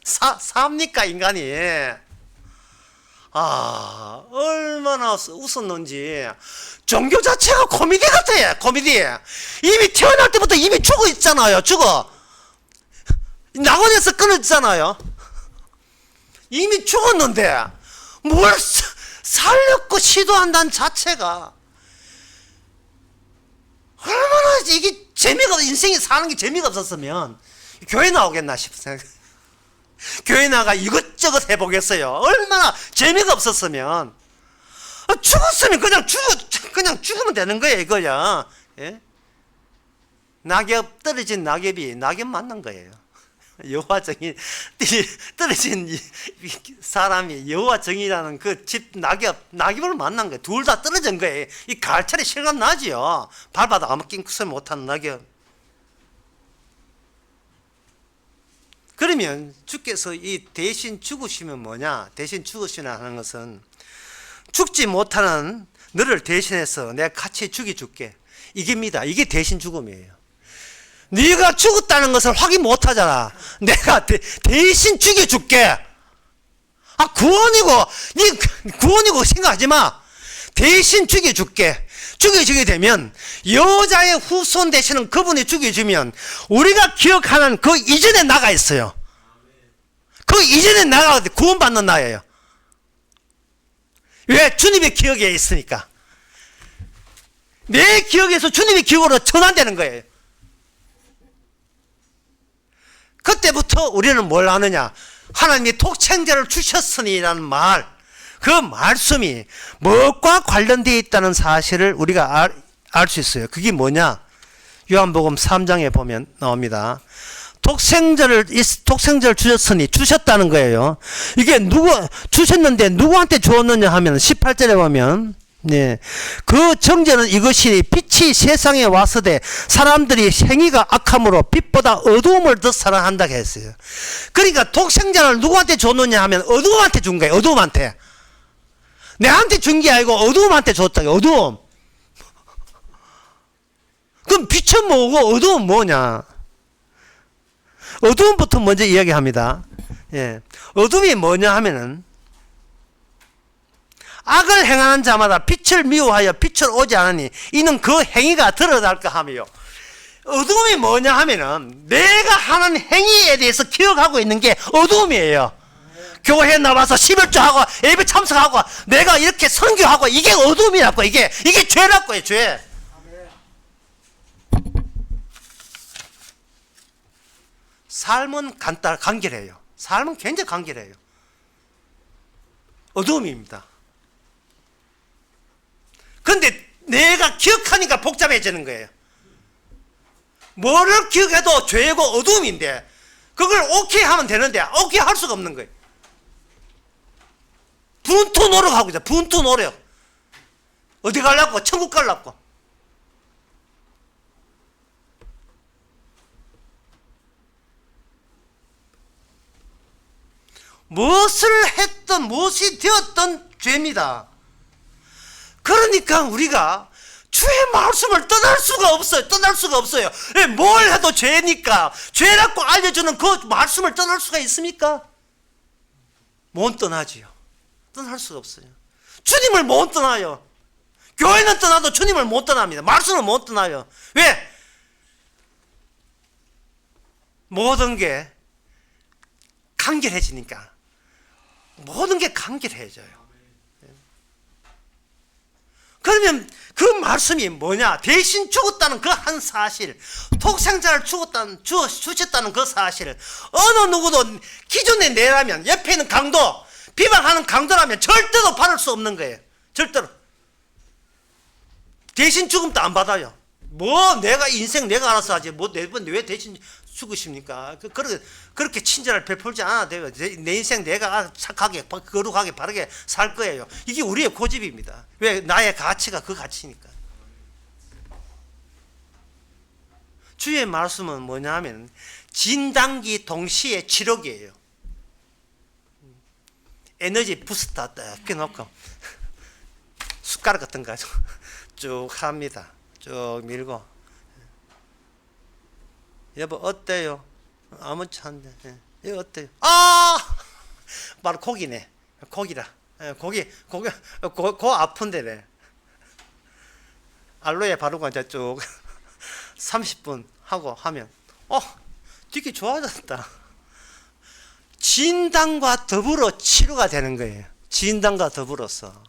삽니까, 인간이? 얼마나 웃었는지. 종교 자체가 코미디 같아요, 코미디. 이미 태어날 때부터 이미 죽어 있잖아요, 죽어. 낙원에서 끊어지잖아요. 이미 죽었는데, 뭘 살렸고 시도한다는 자체가. 얼마나 이게 인생이 사는 게 재미가 없었으면, 교회 나오겠나 싶어요. 교회 나가 이것저것 해보겠어요. 얼마나 재미가 없었으면. 죽었으면 그냥 죽으면 되는 거예요, 이거야. 예? 떨어진 낙엽이 낙엽 만난 거예요. 여호와 정의, 떨어진 사람이 여호와 정의라는 그 집 낙엽을 만난 거예요. 둘 다 떨어진 거예요. 이 가을철에 실감 나지요. 밟아도 아무 낑긋을 못하는 낙엽. 그러면 주께서 이 대신 죽으시면 뭐냐? 대신 죽으시나 하는 것은 죽지 못하는 너를 대신해서 내가 같이 죽여줄게. 이깁니다. 이게 대신 죽음이에요. 네가 죽었다는 것을 확인 못하잖아. 내가 대신 죽여줄게. 구원이고 생각하지 마. 대신 죽여줄게. 죽여주게 되면 여자의 후손 되시는 그분이 죽여주면 우리가 기억하는 그 이전에 나가 있어요. 그 이전에 나가 구원받는 나예요. 왜? 주님의 기억에 있으니까. 내 기억에서 주님의 기억으로 전환되는 거예요. 그때부터 우리는 뭘 아느냐? 하나님이 독생자를 주셨으니라는 말, 그 말씀이 무엇과 관련되어 있다는 사실을 우리가 알 수 있어요. 그게 뭐냐? 요한복음 3장에 보면 나옵니다. 독생자를 주셨다는 거예요. 이게 주셨는데 누구한테 주었느냐 하면 18절에 보면, 네, 그 정죄는 이것이 빛이 세상에 왔으되 사람들이 행위가 악함으로 빛보다 어두움을 더 사랑한다 했어요. 그러니까 독생자를 누구한테 줬느냐 하면 어두움한테 준 거예요. 어두움한테. 내한테 준 게 아니고 어두움한테 줬다. 어두움. 그럼 빛은 뭐고 어두움은 뭐냐? 어두움부터 먼저 이야기합니다. 예. 어둠이 뭐냐 하면은 악을 행하는 자마다 빛을 미워하여 빛을 오지 않으니 이는 그 행위가 드러날까 하며요. 어둠이 뭐냐 하면은 내가 하는 행위에 대해서 기억하고 있는 게 어둠이에요. 교회에 나와서 11조하고 예배 참석하고 내가 이렇게 선교하고 이게 어둠이라고. 이게 죄라고요. 죄. 삶은 간결해요. 삶은 굉장히 간결해요. 어둠입니다. 그런데 내가 기억하니까 복잡해지는 거예요. 뭐를 기억해도 죄고 어둠인데 그걸 오케이 하면 되는데 오케이 할 수가 없는 거예요. 분투 노력하고 있어요. 분투 노력. 어디 가려고? 천국 가려고. 무엇을 했든 무엇이 되었든 죄입니다. 그러니까 우리가 주의 말씀을 떠날 수가 없어요. 떠날 수가 없어요. 뭘 해도 죄니까 죄라고 알려주는 그 말씀을 떠날 수가 있습니까? 못 떠나지요. 떠날 수가 없어요. 주님을 못 떠나요. 교회는 떠나도 주님을 못 떠납니다. 말씀은 못 떠나요. 왜? 모든 게 간결해지니까. 모든 게 간결해져요. 그러면 그 말씀이 뭐냐? 대신 죽었다는 그 한 사실, 독생자를 주셨다는 그 사실, 어느 누구도 기존에 내라면, 옆에 있는 강도, 비방하는 강도라면 절대로 받을 수 없는 거예요. 절대로. 대신 죽음도 안 받아요. 뭐 내가 인생 내가 알아서 하지 뭐 왜 대신 죽으십니까? 그렇게 친절을 베풀지 않아도 돼요. 내 인생 내가 착하게 거룩하게 바르게 살 거예요. 이게 우리의 고집입니다. 왜? 나의 가치가 그 가치니까. 주의 말씀은 뭐냐면 진단기 동시에 치료기예요. 에너지 부스터 딱 껴놓고 숟가락 같은 거 가지고 쭉 합니다. 쭉 밀고. 여보 어때요? 아무렇지 않네. 이거 어때요? 아! 바로 고기네. 고기라. 고기 아픈데래. 알로에 바르고 이제 쭉 30분 하고 하면 되게 좋아졌다. 진단과 더불어 치료가 되는 거예요. 진단과 더불어서.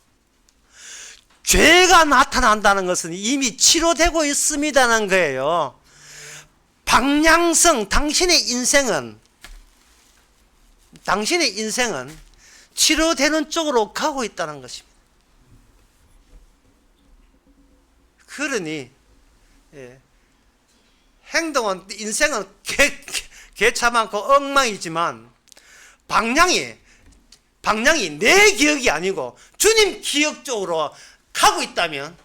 죄가 나타난다는 것은 이미 치료되고 있습니다는 거예요. 방향성, 당신의 인생은 치료되는 쪽으로 가고 있다는 것입니다. 그러니 행동은 인생은 개차 많고 엉망이지만 방향이 내 기억이 아니고 주님 기억 쪽으로 가고 있다면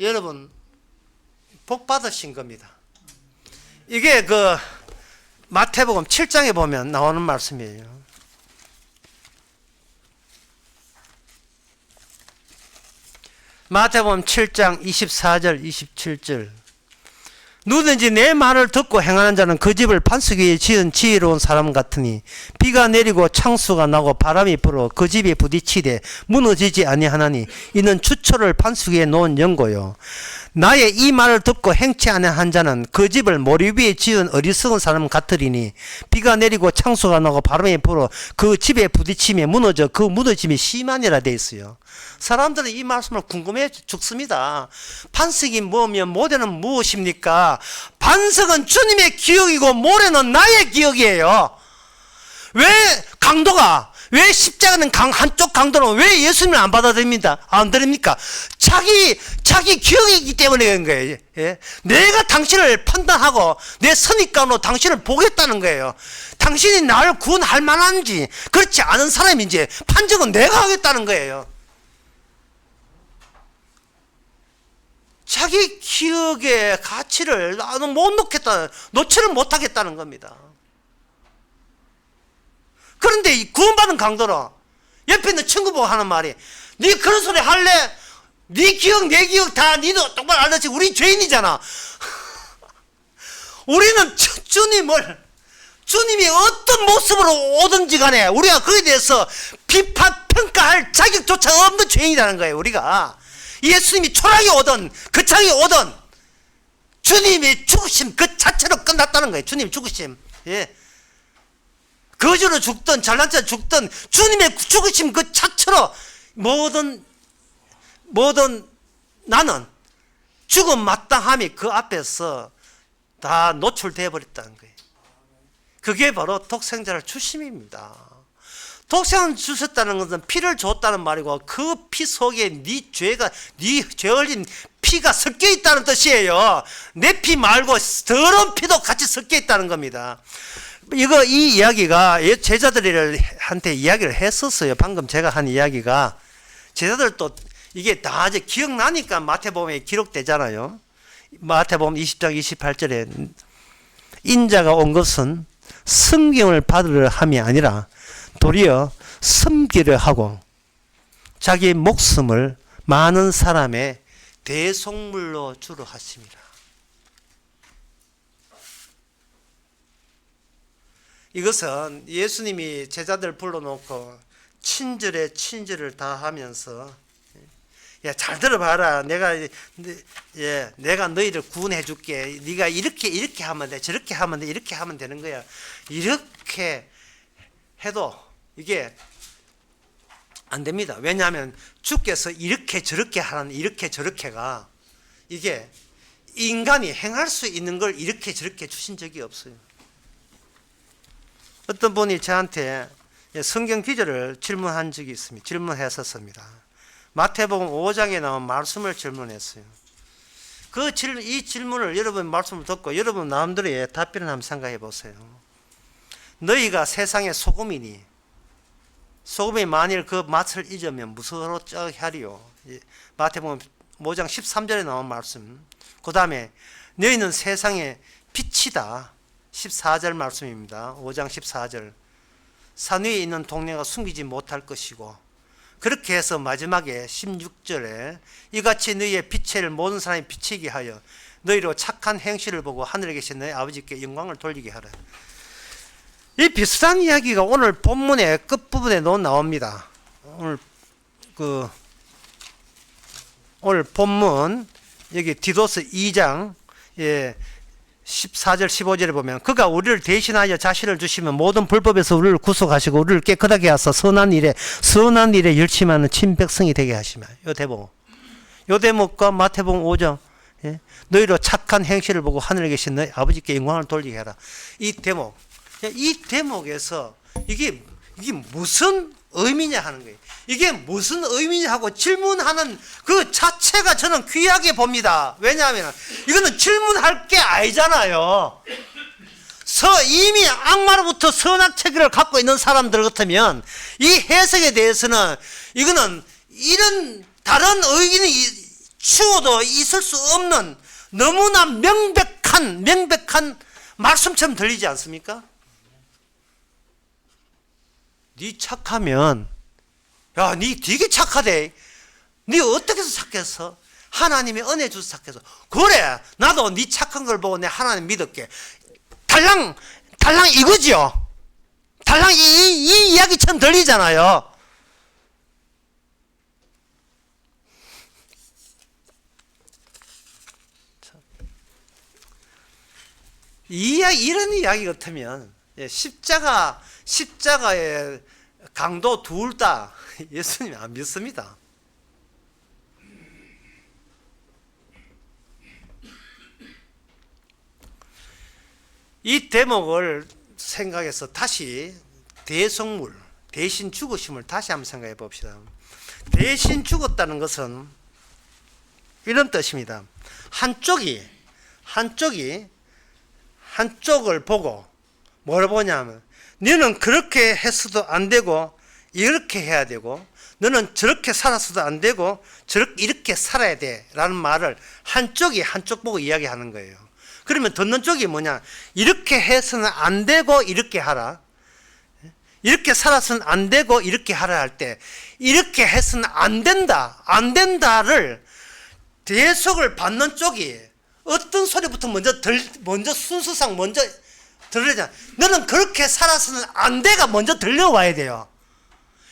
여러분 복 받으신 겁니다. 이게 그 마태복음 7장에 보면 나오는 말씀이에요. 마태복음 7장 24절 27절 누구든지 내 말을 듣고 행하는 자는 그 집을 반석 위에 지은 지혜로운 사람 같으니 비가 내리고 창수가 나고 바람이 불어 그 집에 부딪히되 무너지지 아니하나니 이는 주초를 반석 위에 놓은 연고요. 나의 이 말을 듣고 행치 아니한 자는 그 집을 모리 위에 지은 어리석은 사람 같으리니 비가 내리고 창수가 나고 바람이 불어 그 집에 부딪히며 무너져 그 무너짐이 심하니라 돼 있어요. 사람들은 이 말씀을 궁금해 죽습니다. 반석이 뭐면 모래는 무엇입니까? 반석은 주님의 기억이고 모래는 나의 기억이에요. 왜 십자가는 한쪽 강도는 왜 예수님을 안 받아들입니다? 안 드립니까? 자기 기억이기 때문에 그런 거예요. 예? 내가 당신을 판단하고 내 선입관으로 당신을 보겠다는 거예요. 당신이 나를 구원할 만한지 그렇지 않은 사람인지 판정은 내가 하겠다는 거예요. 자기 기억의 가치를 나는 못 놓지를 못하겠다는 겁니다. 그런데 이 구원받은 강도로 옆에 있는 친구 보고 하는 말이 네 그런 소리 할래? 네 기억 내 기억 다 니도 똑바로 알듯이 우리 죄인이잖아. 우리는 주님이 어떤 모습으로 오든지 간에 우리가 그에 대해서 비판 평가할 자격조차 없는 죄인이라는 거예요. 우리가 예수님이 초락이 오든 거창이 오든 주님이 죽으심 그 자체로 끝났다는 거예요. 주님 죽으심. 예. 거지로 죽든 잘난 체 죽든 주님의 죽으심 그 자체로 모든 나는 죽음 마땅함이 그 앞에서 다 노출되어 버렸다는 거예요. 그게 바로 독생자를 주심입니다. 독생을 주셨다는 것은 피를 줬다는 말이고 그 피 속에 네 죄 흘린 피가 섞여 있다는 뜻이에요. 내 피 말고 더러운 피도 같이 섞여 있다는 겁니다. 이 이야기가 제자들한테 이야기를 했었어요. 방금 제가 한 이야기가 제자들도 이게 다 이제 기억나니까 마태복음에 기록되잖아요. 마태복음 20장 28절에 인자가 온 것은 성경을 받으려 함이 아니라 도리어 섬기려 하고 자기 목숨을 많은 사람의 대속물로 주려 하심이라. 이것은 예수님이 제자들 불러놓고 친절에 친절을 다하면서 야, 잘 들어봐라. 내가 너희를 구원해 줄게. 네가 이렇게 하면 돼. 저렇게 하면 돼. 이렇게 하면 되는 거야. 이렇게 해도 이게 안 됩니다. 왜냐하면 주께서 이렇게 저렇게 하는 이렇게 저렇게가 이게 인간이 행할 수 있는 걸 이렇게 저렇게 주신 적이 없어요. 어떤 분이 저한테 성경 기절을 질문한 적이 있습니다. 질문했었습니다. 마태복음 5장에 나온 말씀을 질문했어요. 이 질문을 여러분 말씀을 듣고 여러분 마음대로의 답변을 한번 생각해 보세요. 너희가 세상의 소금이니 소금이 만일 그 맛을 잊으면 무엇으로 하리요. 마태복음 5장 13절에 나온 말씀. 그 다음에 너희는 세상의 빛이다. 14절 말씀입니다. 5장 14절. 산 위에 있는 동네가 숨기지 못할 것이고, 그렇게 해서 마지막에 16절에 이같이 너희의 빛을 모든 사람이 비치게 하여 너희로 착한 행실을 보고 하늘에 계신 너희 아버지께 영광을 돌리게 하라. 이 비슷한 이야기가 오늘 본문의 끝부분에 나옵니다. 오늘 본문 여기 디도스 2장 14절 15절에 보면 그가 우리를 대신하여 자신을 주시면 모든 불법에서 우리를 구속하시고 우리를 깨끗하게 하사 선한 일에 열심하는 친백성이 되게 하시며. 요 대목과 마태복음 5장 너희로 착한 행실을 보고 하늘에 계신 너희 아버지께 영광을 돌리게 하라. 이 대목에서 이게 무슨 의미냐 하는 거예요. 이게 무슨 의미냐 하고 질문하는 그 자체가 저는 귀하게 봅니다. 왜냐하면 이거는 질문할 게 아니잖아요. 이미 악마로부터 선악 체계를 갖고 있는 사람들 같으면 이 해석에 대해서는 이거는 이런 다른 의견이 추워도 있을 수 없는 너무나 명백한 말씀처럼 들리지 않습니까? 네 착하면, 야, 네 되게 착하대. 네 어떻게 해서 착했어? 하나님의 은혜 주셔서 착해서. 그래, 나도 네 착한 걸 보고 내 하나님 믿을게. 달랑 이거지요. 달랑 이 이야기처럼 들리잖아요. 이런 이야기 같으면 십자가의 강도 둘 다 예수님 안 믿습니다. 이 대목을 생각해서 다시 대성물, 대신 죽으심을 다시 한번 생각해 봅시다. 대신 죽었다는 것은 이런 뜻입니다. 한쪽을 보고 뭘 보냐면 너는 그렇게 했어도 안 되고 이렇게 해야 되고 너는 저렇게 살았어도 안 되고 이렇게 살아야 돼 라는 말을 한쪽 보고 이야기하는 거예요. 그러면 듣는 쪽이 뭐냐, 이렇게 해서는 안 되고 이렇게 하라, 이렇게 살아서는 안 되고 이렇게 하라 할 때 이렇게 해서는 안 된다를 대속을 받는 쪽이 어떤 소리부터 먼저 순서상 먼저 들으려냐, 너는 그렇게 살아서는 안 돼가 먼저 들려와야 돼요.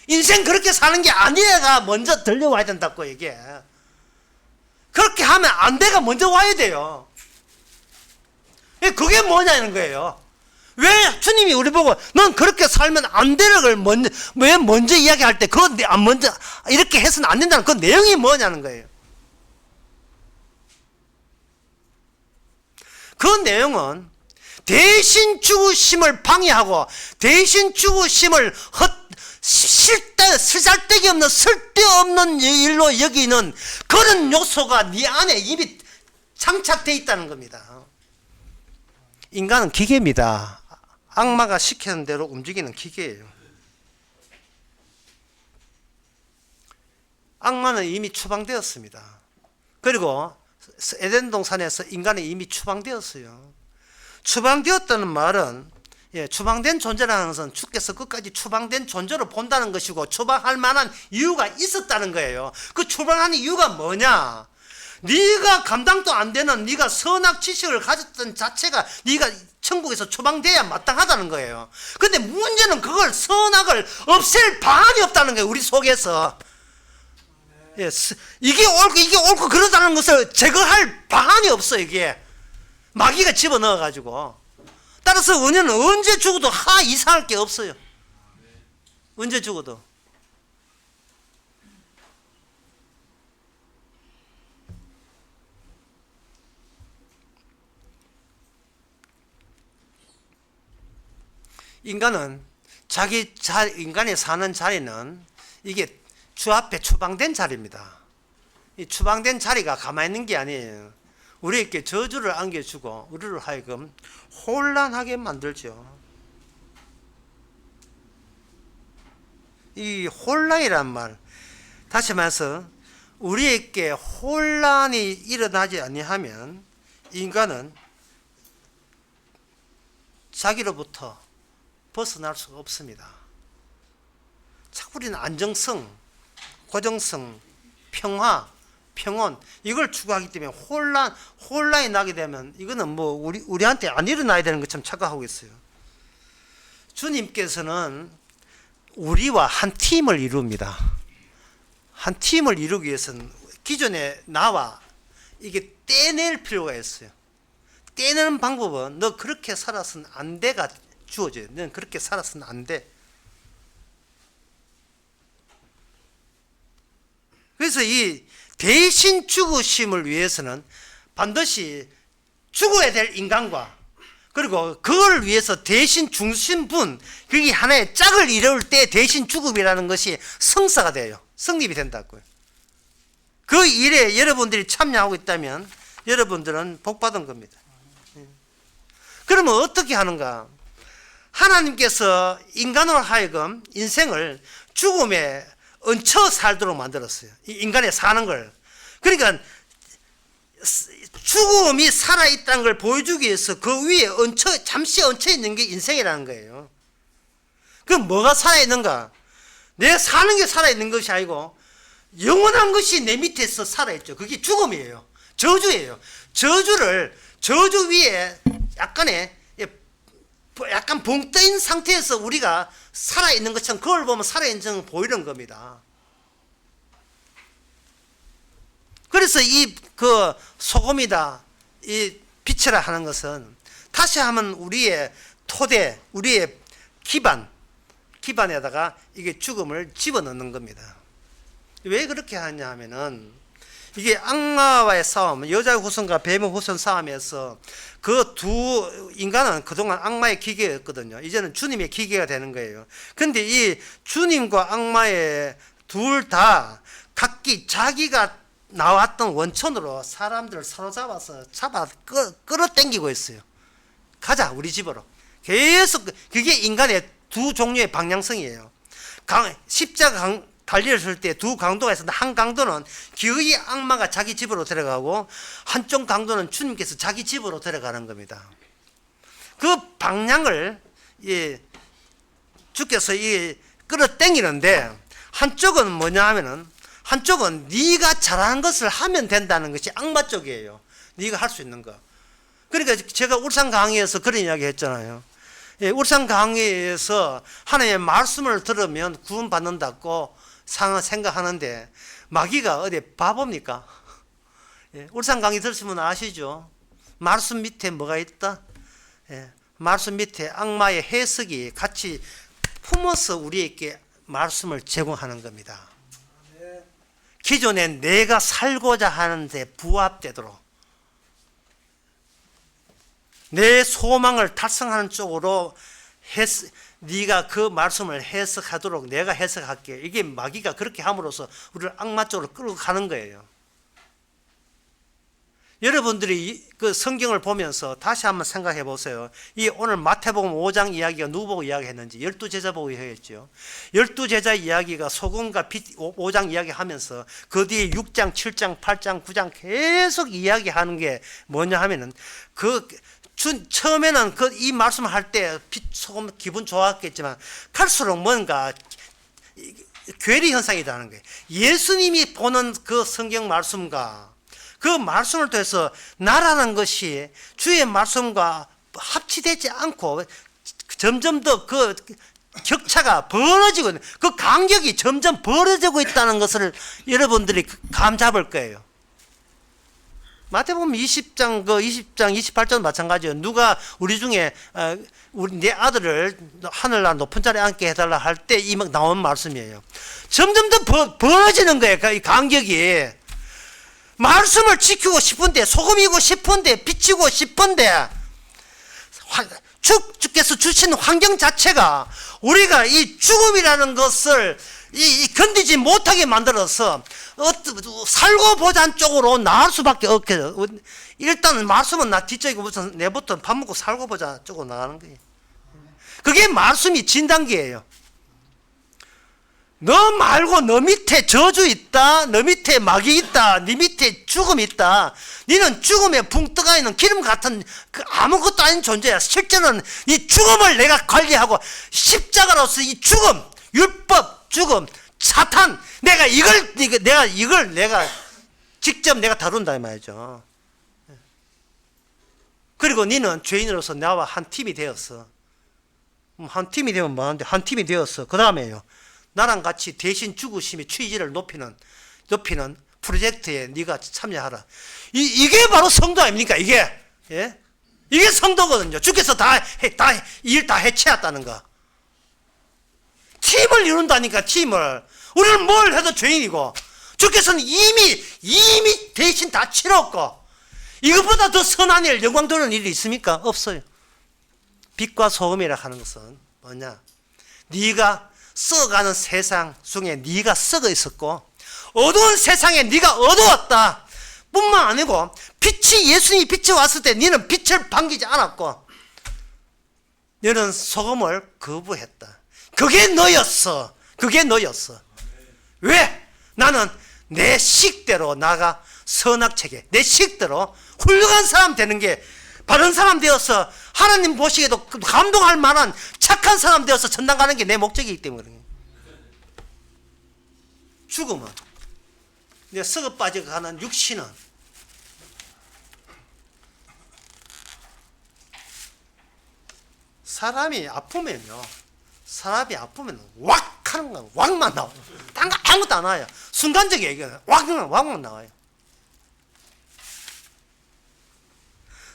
인생 그렇게 사는 게 아니야가 먼저 들려와야 된다고 이게. 그렇게 하면 안 돼가 먼저 와야 돼요. 그게 뭐냐는 거예요. 왜 주님이 우리 보고 넌 그렇게 살면 안 되는 걸 왜 먼저 이야기할 때 그건 먼저 이렇게 해서는 안 된다는 그 내용이 뭐냐는 거예요. 그 내용은 대신 죽으심을 방해하고 대신 죽으심을 쓰잘데기 없는 쓸데없는 일로 여기는 그런 요소가 네 안에 이미 장착되어 있다는 겁니다. 인간은 기계입니다. 악마가 시키는 대로 움직이는 기계예요. 악마는 이미 추방되었습니다. 그리고 에덴 동산에서 인간은 이미 추방되었어요. 추방되었다는 말은 추방된 존재라는 것은 주께서 끝까지 추방된 존재로 본다는 것이고 추방할 만한 이유가 있었다는 거예요. 그 추방하는 이유가 뭐냐? 네가 감당도 안 되는 네가 선악 지식을 가졌던 자체가 네가 천국에서 추방돼야 마땅하다는 거예요. 근데 문제는 그걸 선악을 없앨 방안이 없다는 거예요. 우리 속에서. 이게 옳고 그러다는 것을 제거할 방안이 없어. 이게 마귀가 집어넣어 가지고. 따라서 우리는 언제 죽어도 이상할 게 없어요. 언제 죽어도. 인간은 인간이 사는 자리는 이게 주 앞에 추방된 자리입니다. 이 추방된 자리가 가만히 있는 게 아니에요. 우리에게 저주를 안겨주고 우리를 하여금 혼란하게 만들죠. 이 혼란이란 말, 다시 말해서 우리에게 혼란이 일어나지 아니하면 인간은 자기로부터 벗어날 수가 없습니다. 자꾸 우리는 안정성, 고정성, 평화, 평온 이걸 추구하기 때문에 혼란이 나게 되면 이거는 뭐 우리한테 안 일어나야 되는 것처럼 착각하고 있어요. 주님께서는 우리와 한 팀을 이룹니다. 한 팀을 이루기 위해서는 기존에 나와 이게 떼낼 필요가 있어요. 떼내는 방법은 너 그렇게 살아서는 안 돼가 주어져요. 너는 그렇게 살아서는 안 돼. 그래서 이 대신 죽으심을 위해서는 반드시 죽어야 될 인간과 그리고 그걸 위해서 대신 죽으신 분, 그게 하나의 짝을 이룰 때 대신 죽음이라는 것이 성사가 돼요. 성립이 된다고요. 그 일에 여러분들이 참여하고 있다면 여러분들은 복 받은 겁니다. 그러면 어떻게 하는가? 하나님께서 인간으로 하여금 인생을 죽음에 얹혀 살도록 만들었어요. 인간의 사는 걸. 그러니까 죽음이 살아있다는 걸 보여주기 위해서 그 위에 잠시 얹혀 있는 게 인생이라는 거예요. 그럼 뭐가 살아있는가? 내 사는 게 살아있는 것이 아니고 영원한 것이 내 밑에서 살아있죠. 그게 죽음이에요. 저주예요. 저주 위에 약간 붕 떠인 상태에서 우리가 살아있는 것처럼 그걸 보면 살아있는 보이는 겁니다. 그래서 그 소금이다, 이 빛이라 하는 것은 다시 하면 우리의 토대, 우리의 기반에다가 이게 죽음을 집어넣는 겁니다. 왜 그렇게 하냐 하면은 이게 악마와의 싸움, 여자의 후손과 뱀의 후손 싸움에서 그 두 인간은 그동안 악마의 기계였거든요. 이제는 주님의 기계가 되는 거예요. 근데 이 주님과 악마의 둘 다 각기 자기가 나왔던 원천으로 사람들을 사로잡아서 끌어당기고 있어요. 가자, 우리 집으로. 계속 그게 인간의 두 종류의 방향성이에요. 십자가 달리를 쓸 때 두 강도가 있었는데 한 강도는 기어이 악마가 자기 집으로 데려가고 한쪽 강도는 주님께서 자기 집으로 데려가는 겁니다. 그 방향을 주께서 끌어당기는데 한쪽은 뭐냐 하면은 한쪽은 네가 잘하는 것을 하면 된다는 것이 악마 쪽이에요. 네가 할 수 있는 거. 그러니까 제가 울산 강의에서 그런 이야기 했잖아요. 울산 강의에서 하나님의 말씀을 들으면 구원받는다고 생각하는데 마귀가 어디 바보입니까? 울산 강의 들으시면 아시죠? 말씀 밑에 뭐가 있다? 말씀 밑에 악마의 해석이 같이 품어서 우리에게 말씀을 제공하는 겁니다. 기존에 내가 살고자 하는데 부합되도록 내 소망을 달성하는 쪽으로 네가 그 말씀을 해석하도록 내가 해석할게. 이게 마귀가 그렇게 함으로써 우리를 악마 쪽으로 끌고 가는 거예요. 여러분들이 그 성경을 보면서 다시 한번 생각해 보세요. 이 오늘 마태복음 5장 이야기가 누구 보고 이야기했는지 12제자 보고 이야기했죠. 12제자 이야기가 소금과 빛 5장 이야기하면서 그 뒤에 6장, 7장, 8장, 9장 계속 이야기하는 게 뭐냐 하면은 처음에는 이 말씀을 할 때 소금 기분 좋았겠지만 갈수록 뭔가 괴리 현상이 나는 거예요. 예수님이 보는 그 성경 말씀과 그 말씀을 통해서 나라는 것이 주의 말씀과 합치되지 않고 점점 더 그 격차가 벌어지고 있는, 그 간격이 점점 벌어지고 있다는 것을 여러분들이 감 잡을 거예요. 마태복음 20장 28절 마찬가지예요. 누가 우리 중에 내 아들을 하늘나라 높은 자리에 앉게 해달라 할 때 나온 말씀이에요. 점점 더 벌어지는 거예요. 이 간격이. 말씀을 지키고 싶은데, 소금이고 싶은데, 비치고 싶은데, 주께서 주신 환경 자체가 우리가 이 죽음이라는 것을 견디지 못하게 만들어서 살고 보잔 쪽으로 나갈 수밖에 없게. 일단은 말씀은 나 뒤쪽이고 무슨 내부터 밥 먹고 살고 보자 쪽으로 나가는 거예요. 그게 말씀이 진단기예요. 너 말고 너 밑에 저주 있다, 너 밑에 마귀 있다, 네 밑에 죽음 있다. 너는 죽음에 붕 떠가 있는 기름 같은 그 아무것도 아닌 존재야. 실제는 이 죽음을 내가 관리하고 십자가로서 이 죽음, 율법, 죽음, 사탄, 내가 직접 내가 다룬다 이 말이죠. 그리고 너는 죄인으로서 나와 한 팀이 되었어. 한 팀이 되면 뭐하는데 한 팀이 되었어. 그 다음에요. 나랑 같이 대신 죽으심의 취지를 높이는 프로젝트에 네가 참여하라. 이게 바로 성도 아닙니까? 이게 예? 이게 성도거든요. 주께서 일 다 해체했다는 거. 팀을 이룬다니까. 팀을. 우리는 뭘 해도 죄인이고 주께서는 이미 대신 다 치렀고 이것보다 더 선한 일, 영광 돌리는 일이 있습니까? 없어요. 빛과 소금이라 하는 것은 뭐냐? 네가 썩어가는 세상 중에 네가 썩어 있었고 어두운 세상에 네가 어두웠다 뿐만 아니고 예수님이 빛이 왔을 때 너는 빛을 반기지 않았고 너는 소금을 거부했다. 그게 너였어. 왜? 나는 내 식대로 나가 선악체계, 내 식대로 훌륭한 사람 되는 게 바른 사람 되어서 하나님 보시기에도 감동할 만한 착한 사람 되어서 천당 가는 게 내 목적이기 때문에. 죽음은, 내 썩어 빠져가는 육신은 사람이 아프면 왁 하는 거, 왁만 나와요. 딴 거 아무것도 안 나와요. 순간적이에요. 이게 왁만 나와요.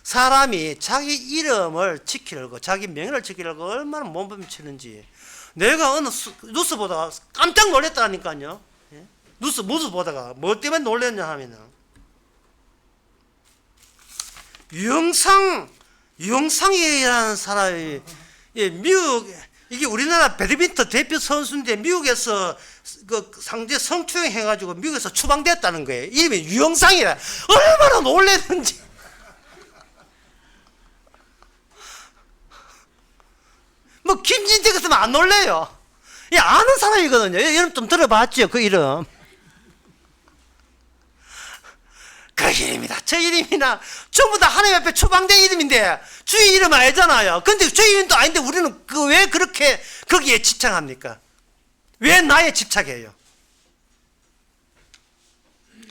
사람이 자기 이름을 지키려고, 자기 명예를 지키려고 얼마나 몸부림치는지. 내가 어느 뉴스 보다가 깜짝 놀랐다니까요. 예? 뉴스 보다가 뭐 때문에 놀랐냐 하면은 유영상이라는 사람이, 예, 미국, 이게 우리나라 배드민턴 대표 선수인데 미국에서 그 상대 성추행 해가지고 미국에서 추방됐다는 거예요. 이름이 유영상이라. 얼마나 놀랐는지. 뭐 김진태 같으면 안 놀래요. 예, 아는 사람이거든요. 이름 좀 들어봤죠, 그 이름. 그 이름이다, 저 이름이나 전부 다 하나님 앞에 추방된 이름인데 주의 이름 알잖아요. 근데 주의 이름도 아닌데 우리는 왜 그렇게 거기에 집착합니까? 왜 나에 집착해요?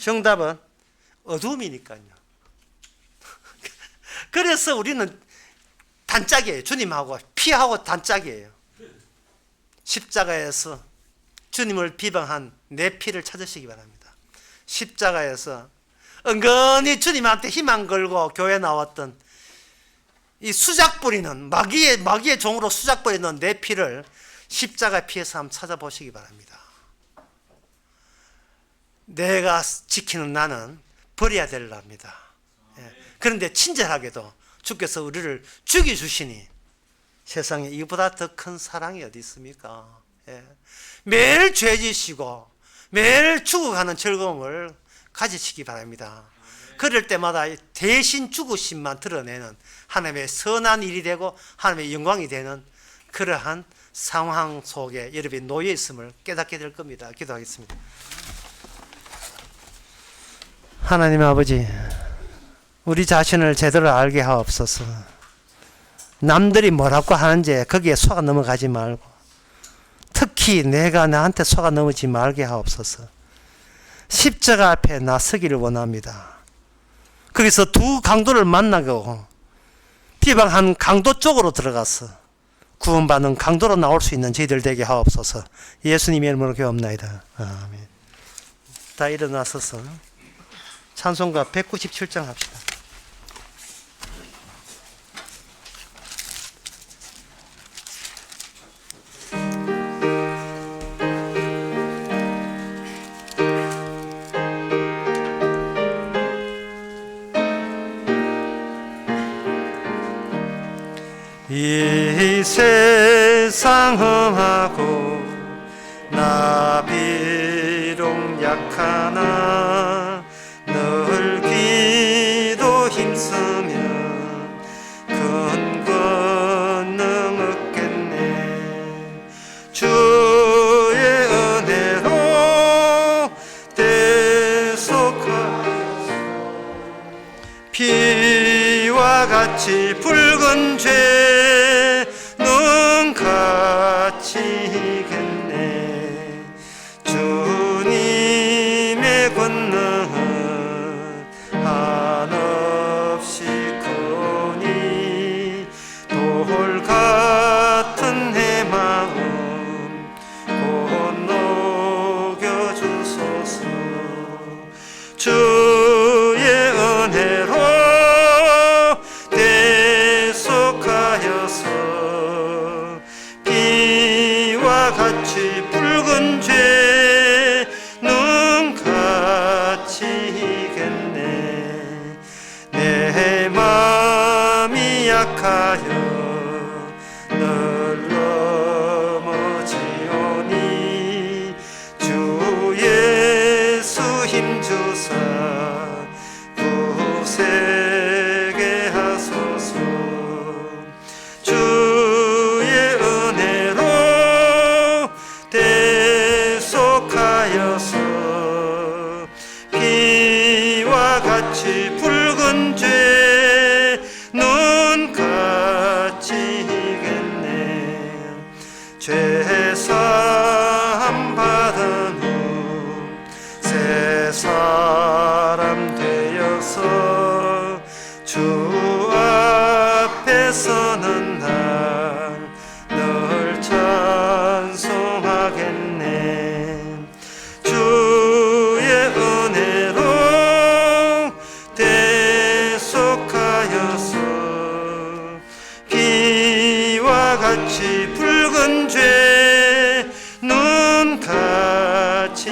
정답은 어두움이니까요. 그래서 우리는 단짝이에요. 주님하고 피하고 단짝이에요. 십자가에서 주님을 비방한 내 피를 찾으시기 바랍니다. 십자가에서 은근히 주님한테 희망 걸고 교회 나왔던 이 수작 부리는 마귀의 종으로 수작 부리는 내 피를 십자가 피에서 한번 찾아보시기 바랍니다. 내가 지키는 나는 버려야 될 납니다. 예. 그런데 친절하게도 주께서 우리를 죽여주시니 세상에 이보다 더 큰 사랑이 어디 있습니까? 예. 매일 죄 지시고 매일 죽어가는 즐거움을 가지시기 바랍니다. 그럴 때마다 대신 죽으심만 드러내는 하나님의 선한 일이 되고 하나님의 영광이 되는 그러한 상황 속에 여러분이 놓여 있음을 깨닫게 될 겁니다. 기도하겠습니다. 하나님 아버지, 우리 자신을 제대로 알게 하옵소서. 남들이 뭐라고 하는지 거기에 속아 넘어가지 말고 특히 내가 나한테 속아 넘어지 말게 하옵소서. 십자가 앞에 나서기를 원합니다. 거기서 두 강도를 만나고 비방한 강도 쪽으로 들어가서 구원받는 강도로 나올 수 있는 저희들 되게 하옵소서. 예수님의 이름으로 기도합나이다. 아멘. 다 일어나서서 찬송가 197장 합시다. 이 세상 험하고 나 약하나 늘 기도 힘쓰면 큰 권능 얻겠네. 주의 은혜로 대속하여서 피와 같이 붉은 죄는 갇히겠네. 주님의 권능은 한없이 크니 돌 같은 내 마음 곧 녹여주소서. 주의 은혜로 대속하여서 피와 같이 붉은 죄는 갇히겠네. 내 마음이 약하여 늘 넘어지오니 주 예수 힘주사 굳세게 하소서. 주의 은혜로 대속하여서 피와 같이 붉은 죄는 갇히겠네. 죄사함 받은 후 새 사람 되어서 주 앞에 서는 날 늘 찬송하겠네. 주의 은혜로 대속하여서 피와 같이 붉은 죄는 갇히겠네.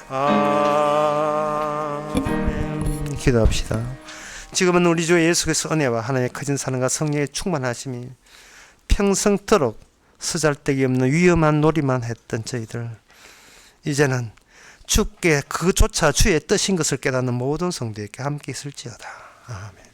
아멘. 기도합시다. 지금은 우리 주 예수 그리스도의 은혜와 하나님의 크신 사랑과 성령의 충만하심이 평생토록 쓰잘데기 없는 위험한 놀이만 했던 저희들, 이제는 주께 그조차 주의 뜻인 것을 깨닫는 모든 성도에게 함께 있을지어다. 아멘.